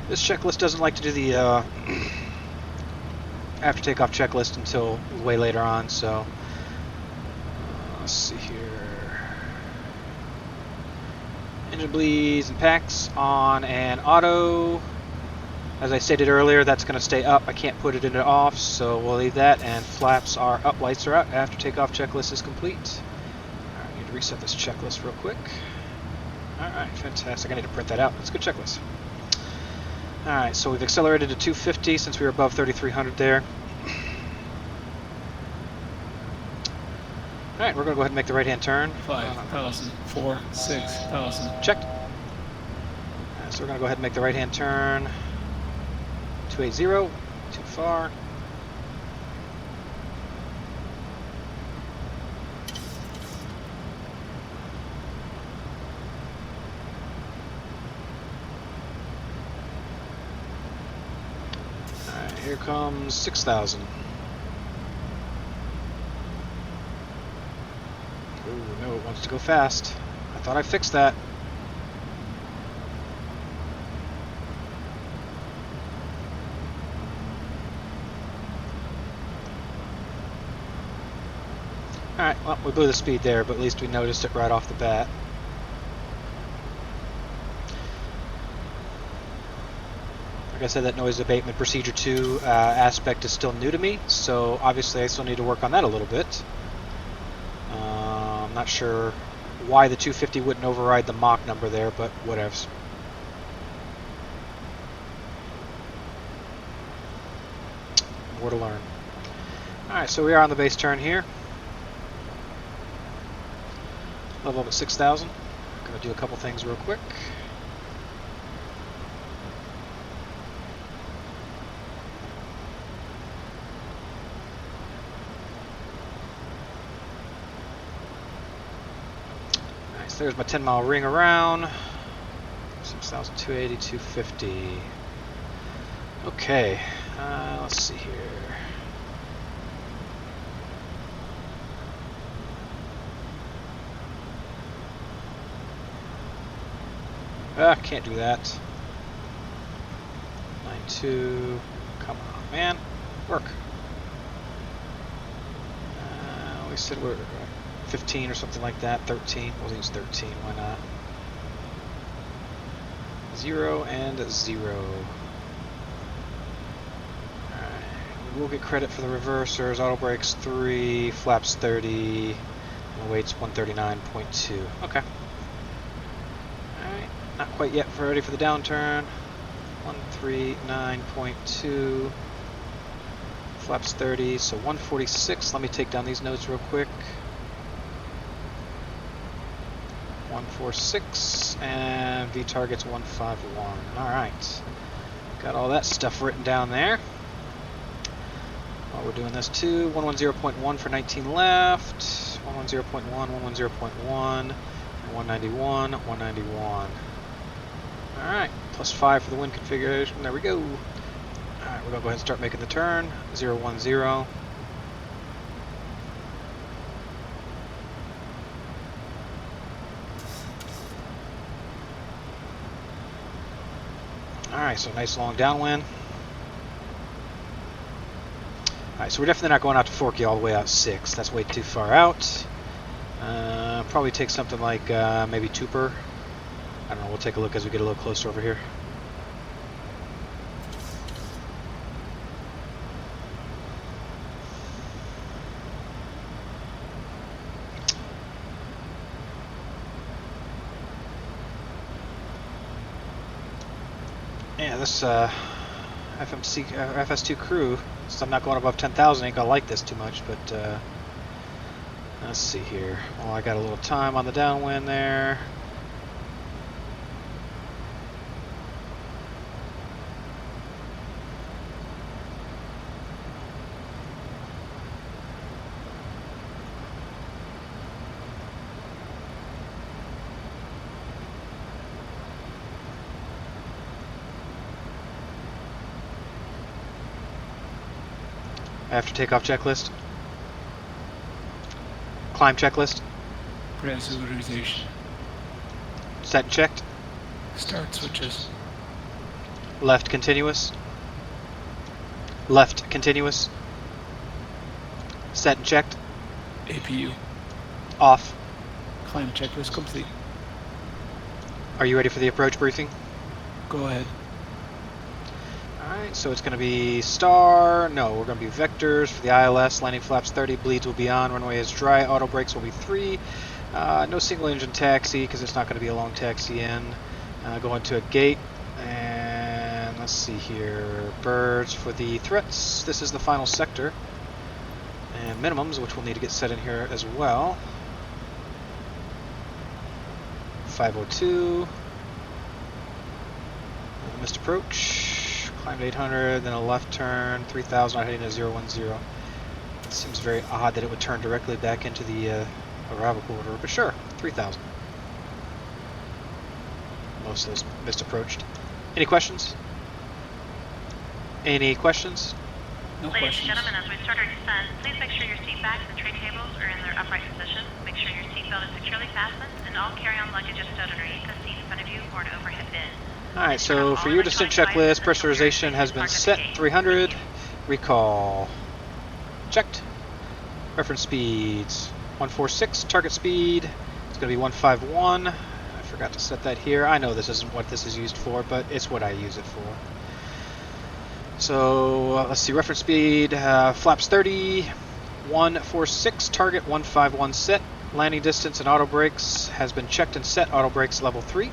This checklist doesn't like to do the after takeoff checklist until way later on, so let's see here. Engine bleeds and packs on and auto. As I stated earlier, that's going to stay up. I can't put it into off, so we'll leave that. And flaps are up, lights are out. After takeoff checklist is complete. All right, I need to reset this checklist real quick. All right, fantastic. I need to print that out. That's a good checklist. Alright, so we've accelerated to 250 since we were above 3,300 there. Alright, we're going to go ahead and make the right-hand turn. 5,000, 4, 6,000. Checked. So we're going to go ahead and make the right-hand turn. 280, too far. Here comes 6,000. Oh no, it wants to go fast. I thought I fixed that. Alright, well, we blew the speed there, but at least we noticed it right off the bat. Like I said, that noise abatement procedure 2 aspect is still new to me, so obviously I still need to work on that a little bit. I'm not sure why the 250 wouldn't override the Mach number there, but whatevs. More to learn. Alright, so we are on the base turn here. Level up at 6,000. Going to do a couple things real quick. There's my 10-mile ring around. 6,280, 250. Okay, let's see here. Can't do that. 92. Come on, man. Work. We said we're 15 or something like that. 13. We'll use 13. Why not? 0 and 0. Alright. We'll get credit for the reversers. Auto brakes 3. Flaps 30. Weight's 139.2. Okay. Alright, not quite yet ready for the downturn. 139.2. Flaps 30, so 146. Let me take down these notes real quick. 146, and V target's 151. Alright. Got all that stuff written down there. While we're doing this too, 110.1 for 19 left, 110.1, 110.1, and 191, 191. Alright, +5 for the wind configuration. There we go. Alright, we're going to go ahead and start making the turn. 010. Alright, so nice long downwind. Alright, so we're definitely not going out to Forky all the way out 6. That's way too far out. Probably take something like maybe Tupper. I don't know, we'll take a look as we get a little closer over here. Yeah, this FS2 crew, so I'm not going above 10,000, ain't gonna like this too much, but let's see here. Well, I got a little time on the downwind there. After takeoff checklist. Climb checklist. Pressurization. Set and checked. Start switches. Left continuous. Left continuous. Set and checked. APU. Off. Climb checklist complete. Are you ready for the approach briefing? Go ahead. Alright, so it's going to be star. No, we're going to be vectors for the ILS. Landing flaps 30, bleeds will be on. Runway is dry. Auto brakes will be 3. No single engine taxi because it's not going to be a long taxi in. Going to a gate. And let's see here. Birds for the threats. This is the final sector. And minimums, which we'll need to get set in here as well. 502. Missed approach. Climbed 800, then a left turn, 3,000, heading to 010. It seems very odd that it would turn directly back into the arrival corridor, but sure, 3,000. Most of those missed approached. Any questions? Any questions? No Ladies questions. and gentlemen, as we start our descent, please make sure your seat backs and tray tables are in their upright position. Make sure your seatbelt is securely fastened, and all carry-on luggage is stowed underneath the seat in front of you or an overhead bin. Alright, so for your descent checklist, pressurization has been set 300. Recall. Checked. Reference speeds 146. Target speed is going to be 151. I forgot to set that here. I know this isn't what this is used for, but it's what I use it for. So let's see. Reference speed flaps 30. 146. Target 151 set. Landing distance and auto brakes has been checked and set. Auto brakes level 3.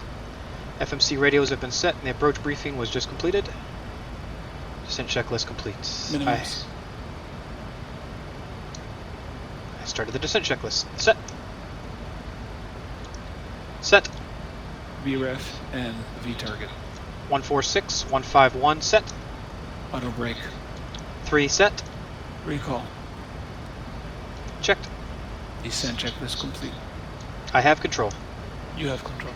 FMC radios have been set, and the approach briefing was just completed. Descent checklist complete. Minimums. I started the descent checklist. Set. Set. VREF and V target. 146, 151 set. Auto brake. 3 set. Recall. Checked. Descent checklist complete. I have control. You have control.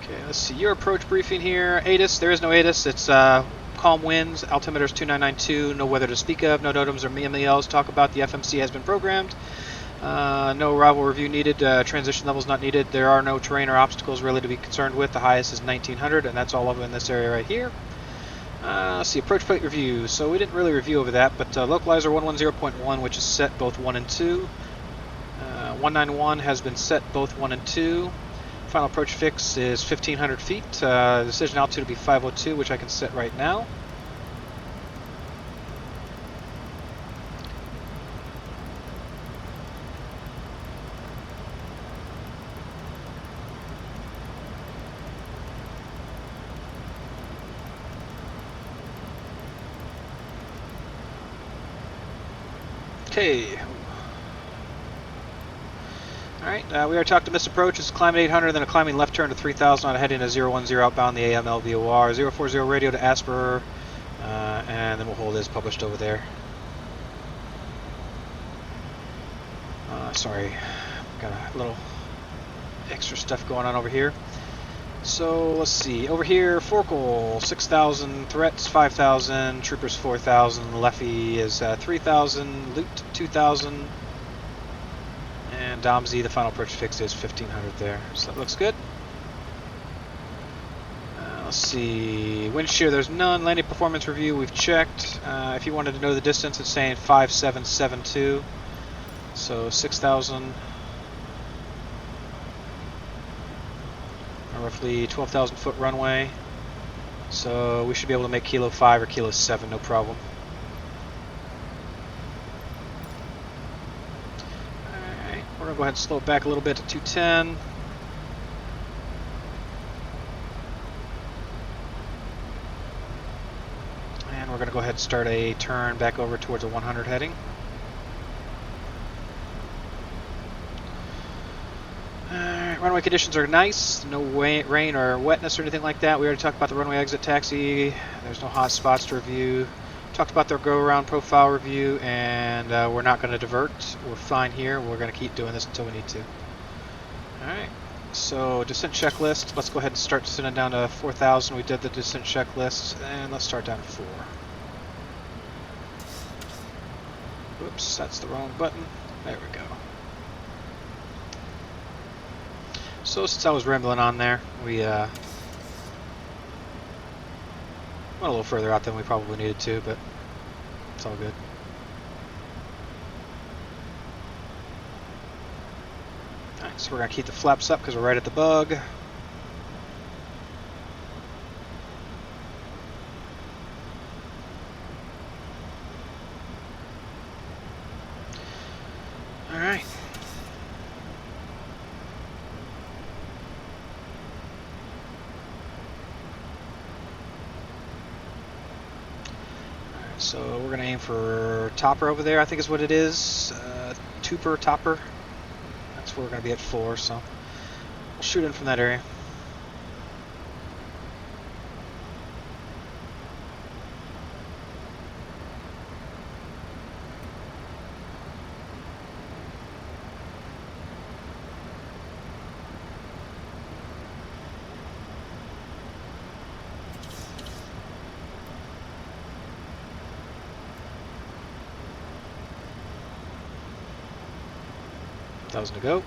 Okay, let's see your approach briefing here. ATIS, there is no ATIS. It's calm winds. Altimeter's 2992. No weather to speak of. No NOTAMs or MELs. Talk about the FMC has been programmed. No arrival review needed. Transition levels not needed. There are no terrain or obstacles really to be concerned with. The highest is 1900, and that's all over in this area right here. Let's see, approach plate review. So we didn't really review over that, but localizer 110.1, which is set both 1 and 2. 191 has been set both 1 and 2. Final approach fix is 1,500 feet. Decision altitude will be 502, which I can set right now. Okay. Alright, we already talked to missed approach. It's climbing 800, then a climbing left turn to 3000 on heading to 010 outbound the AML VOR. 040 radio to Asper, and then we'll hold as published over there. Sorry, got a little extra stuff going on over here. So let's see, over here, Forkel 6,000, threats 5,000, troopers 4,000, Leffy is 3,000, loot 2,000, and Domsey, the final approach fix is 1,500 there, so that looks good. Let's see, wind shear, there's none. Landing performance review, we've checked. If you wanted to know the distance, it's saying 5772, so 6,000. Roughly 12,000 foot runway, so we should be able to make Kilo 5 or Kilo 7, no problem. Alright, we're going to go ahead and slow it back a little bit to 210. And we're going to go ahead and start a turn back over towards a 100 heading. Runway conditions are nice, no rain or wetness or anything like that. We already talked about the runway exit taxi. There's no hot spots to review. Talked about their go-around profile review, and we're not going to divert. We're fine here. We're going to keep doing this until we need to. Alright, so descent checklist. Let's go ahead and start descending down to 4,000. We did the descent checklist, and let's start down to 4. Whoops, that's the wrong button. There we go. So since I was rambling on there, we went a little further out than we probably needed to, but it's all good. Alright, so we're going to keep the flaps up because we're right at the bug. Alright. So we're going to aim for topper over there, I think is what it is. Tupper, topper. That's where we're going to be at 4, so we'll shoot in from that area. $1,000 to go.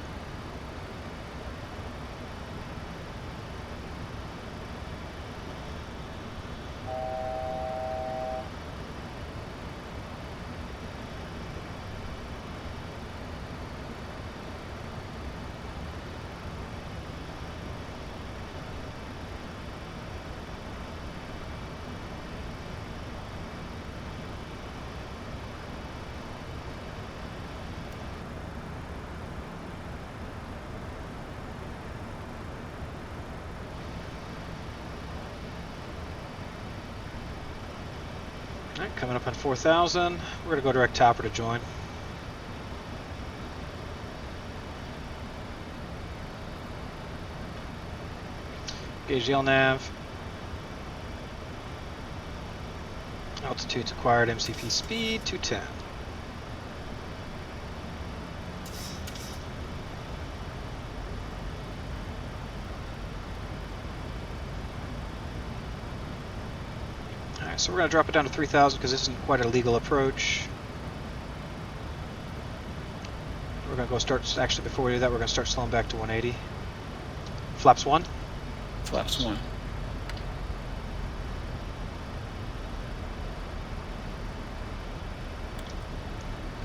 Alright, coming up on 4,000. We're going to go direct topper to join. Gauge the LNAV. Altitude's acquired, MCP speed 210. Alright, so we're going to drop it down to 3,000 because this isn't quite a legal approach. We're going to go start, actually before we do that, we're going to start slowing back to 180. Flaps 1. Flaps 1.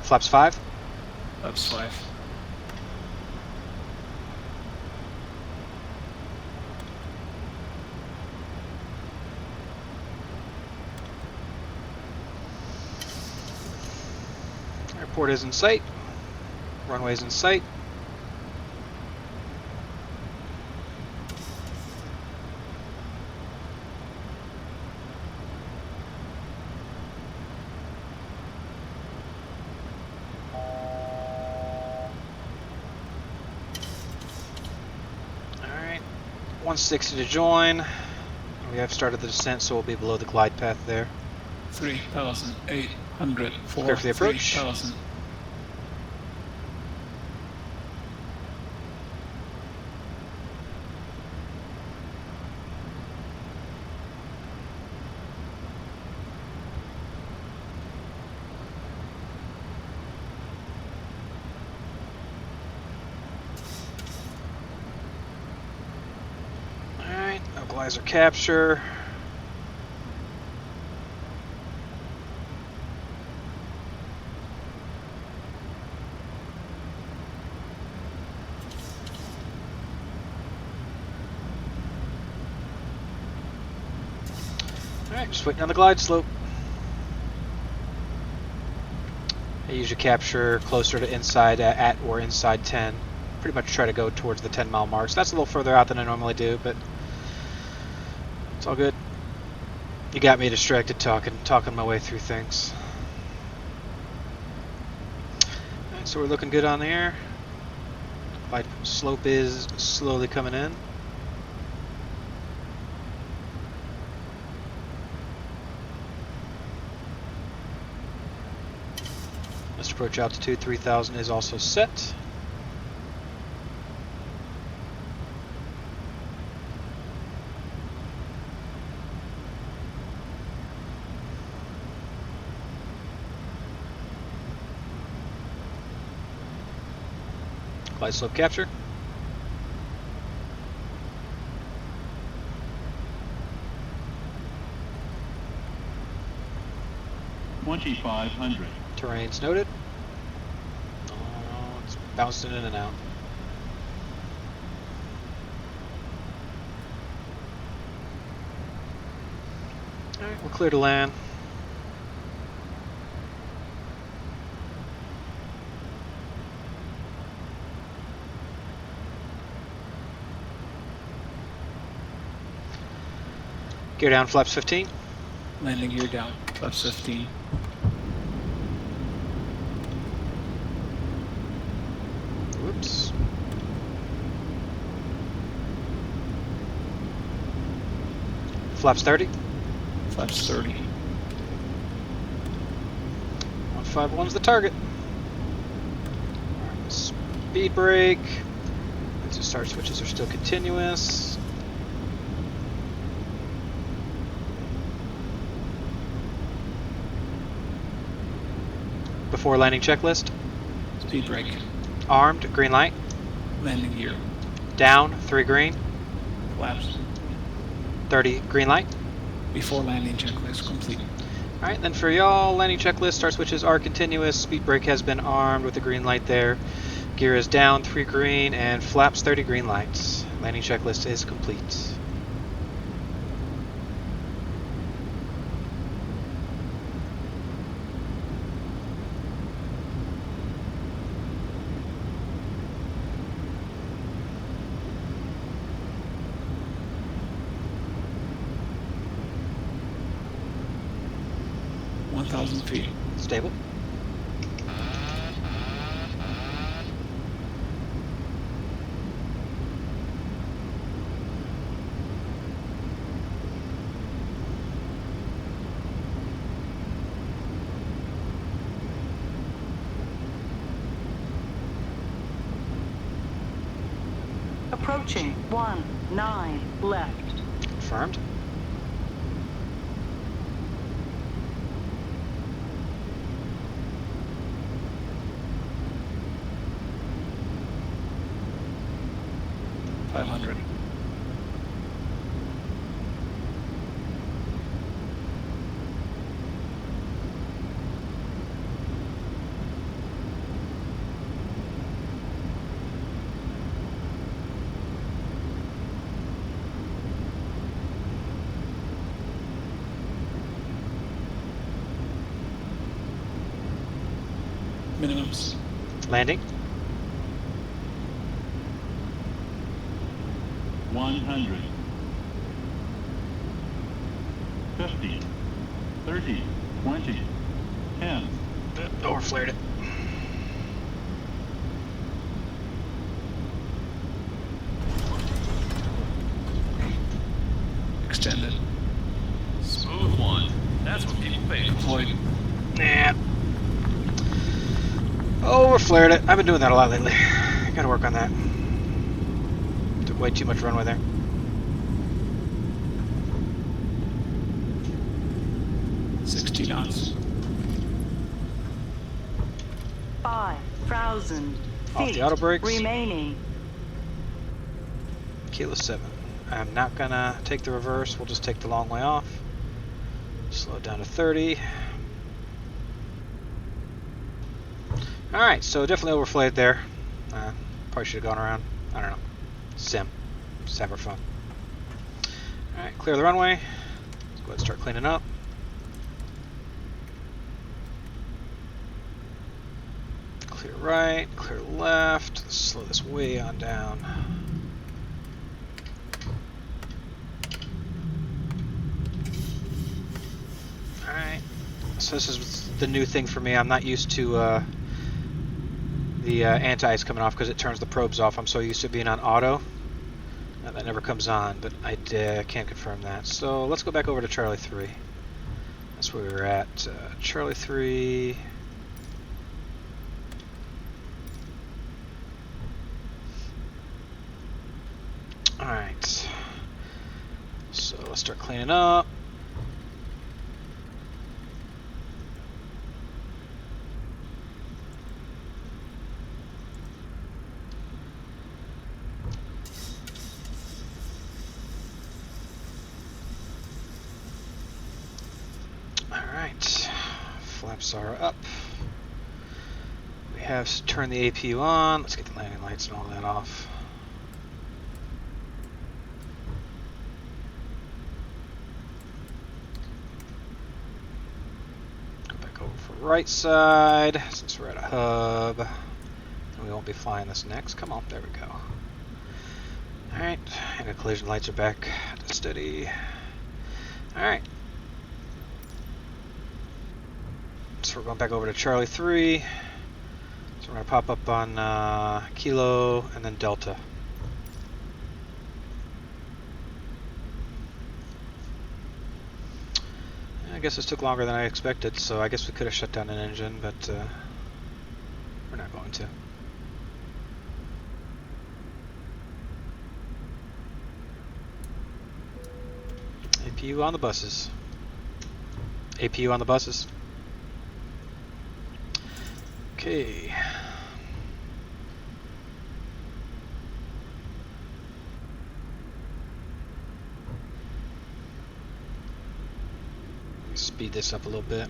Flaps 5. Flaps 5. Airport is in sight. Runway is in sight. 160 to join. We have started the descent, so we'll be below the glide path there. 3,800 Clear for the approach. 3,000. Alright, no glider capture. Alright, just waiting on the glide slope. I usually capture closer to inside at or inside 10. Pretty much try to go towards the 10-mile mark. So that's a little further out than I normally do, but it's all good. You got me distracted talking my way through things. Alright, so we're looking good on the air. Glide slope is slowly coming in. Approach altitude 3000 is also set. Glide slope capture. Terrain's noted. Oh, it's bouncing in and out. Alright, we're clear to land. Gear down, flaps 15. Landing gear down, flaps 15. Whoops. Flaps 30. Flaps 30. 151's the target. Alright, speed brake. Exit start switches are still continuous. Before landing checklist. Speed brake. Armed, green light. Landing gear. Down, 3 green. Flaps. 30, green light. Before landing checklist complete. Alright, then for y'all, landing checklist, start switches are continuous. Speed brake has been armed with a green light there. Gear is down, 3 green, and flaps 30 green lights. Landing checklist is complete. Feet. Stable. Approaching 19 left. Confirmed. Minimums. Landing. 100. 50. 30. 20. 10. Overflared it. Nah. Overflared it. I've been doing that a lot lately. Gotta work on that. Took way too much runway there. $60 knots. 5,000 Off feet the auto brakes. remaining. Kilo 7. I'm not gonna take the reverse. We'll just take the long way off. Slow it down to 30. Alright, so definitely overflayed there. Probably should have gone around. I don't know. Sim. Just have our fun. Alright, clear the runway. Let's go ahead and start cleaning up. Clear right, clear left. Slow this way on down. Alright. So this is the new thing for me. I'm not used to the anti-ice coming off because it turns the probes off. I'm so used to being on auto. That never comes on, but I can't confirm that. So let's go back over to Charlie 3. That's where we were at. Charlie 3. Alright. So let's start cleaning up. Alright, flaps are up. We have turned the APU on. Let's get the landing lights and all that off. Go back over for right side, since we're at a hub. And we won't be flying this next. Come on, there we go. Alright, and the collision lights are back to steady. Alright. So we're going back over to Charlie 3. So we're going to pop up on Kilo and then Delta. I guess this took longer than I expected, so I guess we could have shut down an engine, but we're not going to. APU on the buses. APU on the buses. Okay. Speed this up a little bit.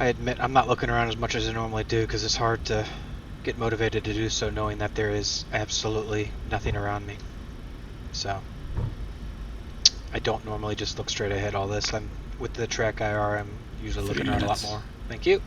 I admit I'm not looking around as much as I normally do because it's hard to get motivated to do so knowing that there is absolutely nothing around me. So I don't normally just look straight ahead all this. I'm with the track IR, I'm usually looking around a lot more. Thank you.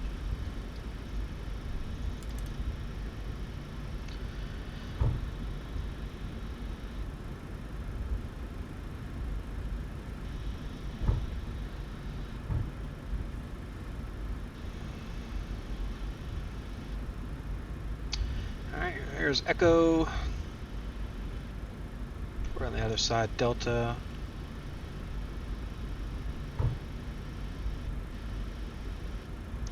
Here's Echo. We're on the other side, Delta.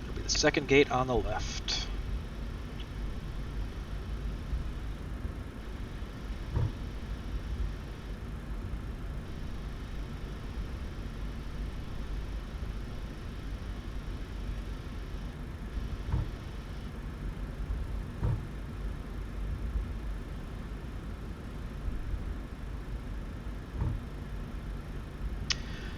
It'll be the second gate on the left.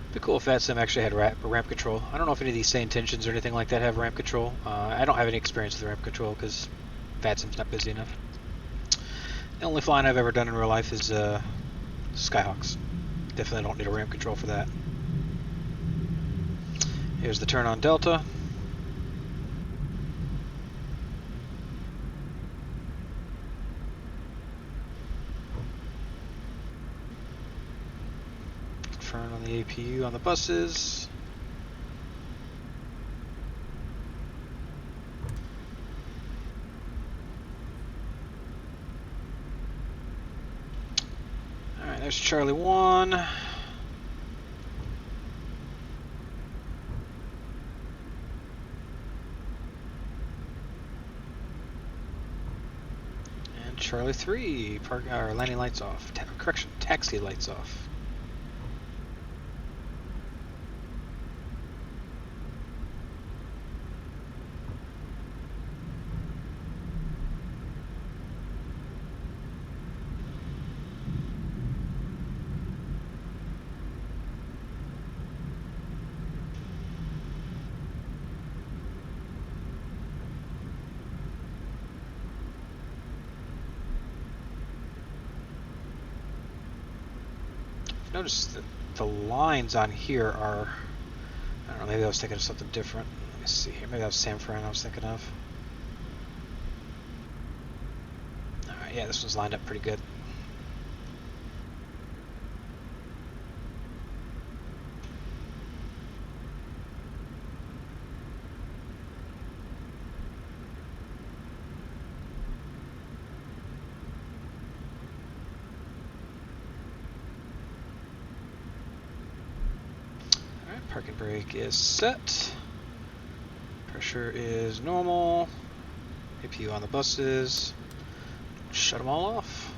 It'd be cool if VATSIM actually had ramp control. I don't know if any of these Say Intentions or anything like that have ramp control. I don't have any experience with ramp control because VATSIM's not busy enough. The only flying I've ever done in real life is Skyhawks. Definitely don't need a ramp control for that. Here's the turn on Delta. turn on the APU on the buses. Alright, there's Charlie 1. And Charlie 3, landing lights off. Correction, taxi lights off. Notice that the lines on here are, I don't know, maybe I was thinking of something different. Let me see here. Maybe that was San Fran I was thinking of. Alright, yeah, this one's lined up pretty good. Parking brake is set. Pressure is normal. APU on the buses. Shut them all off.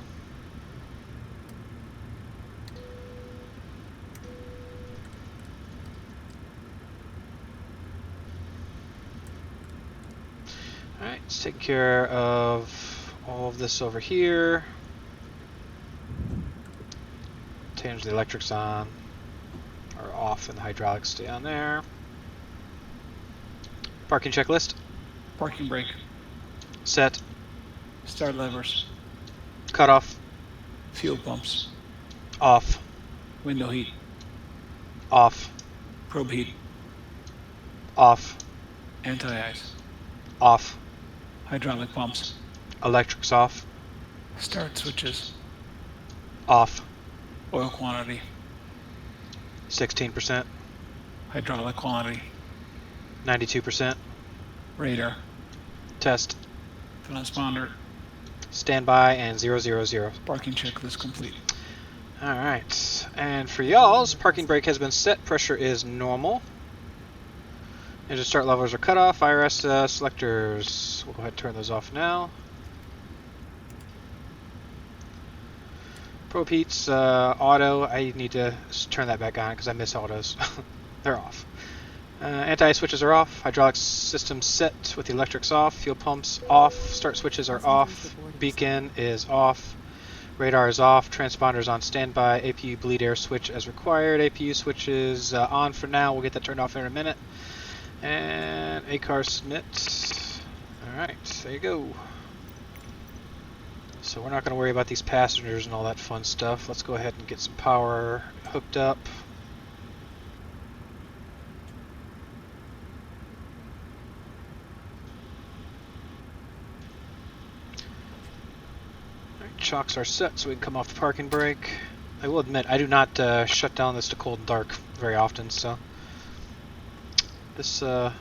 Alright, let's take care of all of this over here. Change the electrics on. Or off, and the hydraulics stay on there. Parking checklist. Parking brake. Set. Start levers. Cut off. Fuel pumps. Off. Window heat. Off. Probe heat. Off. Anti-ice. Off. Hydraulic pumps. Electrics off. Start switches. Off. Oil quantity. 16%. Hydraulic quantity. 92%. Radar. Test. Transponder. Standby and 000. Parking checklist complete. Alright. And for y'all's, parking brake has been set. Pressure is normal. Engine start levers are cut off. IRS selectors. We'll go ahead and turn those off now. Probe heats, auto. I need to turn that back on because I miss autos. They're off. Anti-ice switches are off. Hydraulic system set with the electrics off. Fuel pumps off. Start switches are off. Beacon is off. Radar is off. Transponders on standby. APU bleed air switch as required. APU switch is on for now. We'll get that turned off in a minute. And ACAR submit. Alright, there you go. So we're not going to worry about these passengers and all that fun stuff. Let's go ahead and get some power hooked up. Alright, chocks are set so we can come off the parking brake. I will admit, I do not shut down this to cold and dark very often, so this will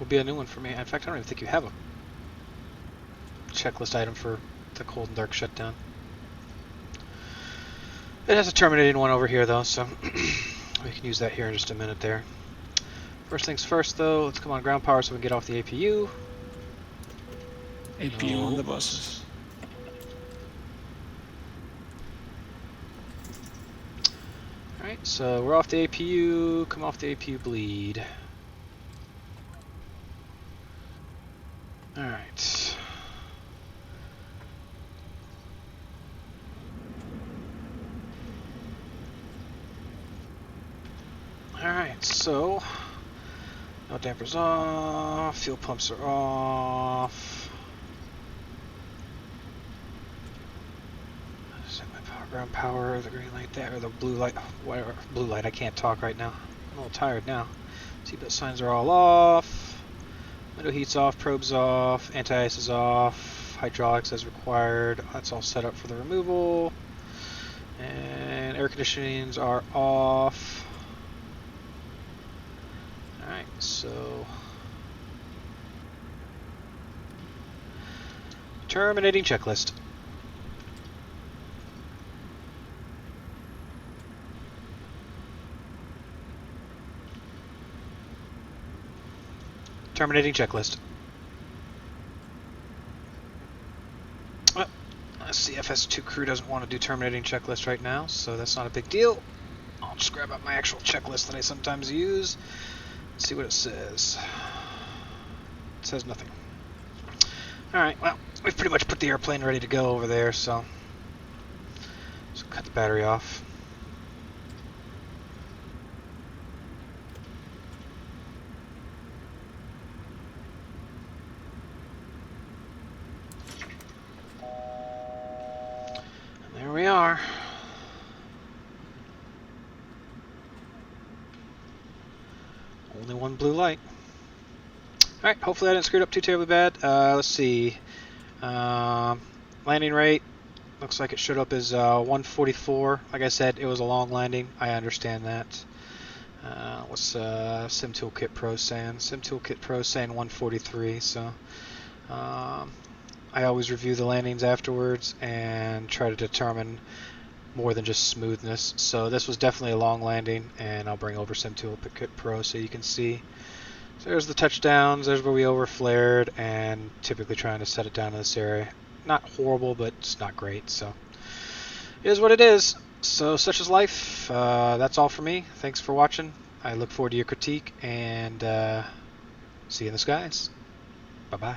be a new one for me. In fact, I don't even think you have a checklist item for the cold and dark shutdown. It has a terminating one over here though, so we can use that here in just a minute there. First things first though, let's come on ground power so we can get off the APU. APU on the buses. Alright, so we're off the APU, come off the APU bleed. Alright. Alright, so no dampers off, fuel pumps are off. Set my ground power, the green light there, or the blue light, whatever, blue light, I can't talk right now. I'm a little tired now. Seatbelt signs are all off, window heat's off, probes off, anti-ice is off, hydraulics as required, that's all set up for the removal. And air Air conditionings are off. Alright, so terminating checklist. Terminating checklist. CFS2 crew doesn't want to do terminating checklist right now, so that's not a big deal. I'll just grab up my actual checklist that I sometimes use. See what it says. It says nothing. Alright, well, we've pretty much put the airplane ready to go over there, so just cut the battery off. And there we are. Only one blue light. Alright, hopefully I didn't screw it up too terribly bad. Let's see. Landing rate looks like it showed up as 144. Like I said, it was a long landing. I understand that. What's Sim Toolkit Pro saying? Sim Toolkit Pro saying 143. So I always review the landings afterwards and try to determine more than just smoothness. So this was definitely a long landing, and I'll bring over Sim Toolkit Pro so you can see. So there's the touchdowns, there's where we overflared, and typically trying to set it down in this area. Not horrible, but it's not great, so it is what it is. So such is life. That's all for me. Thanks for watching. I look forward to your critique, and see you in the skies. Bye-bye.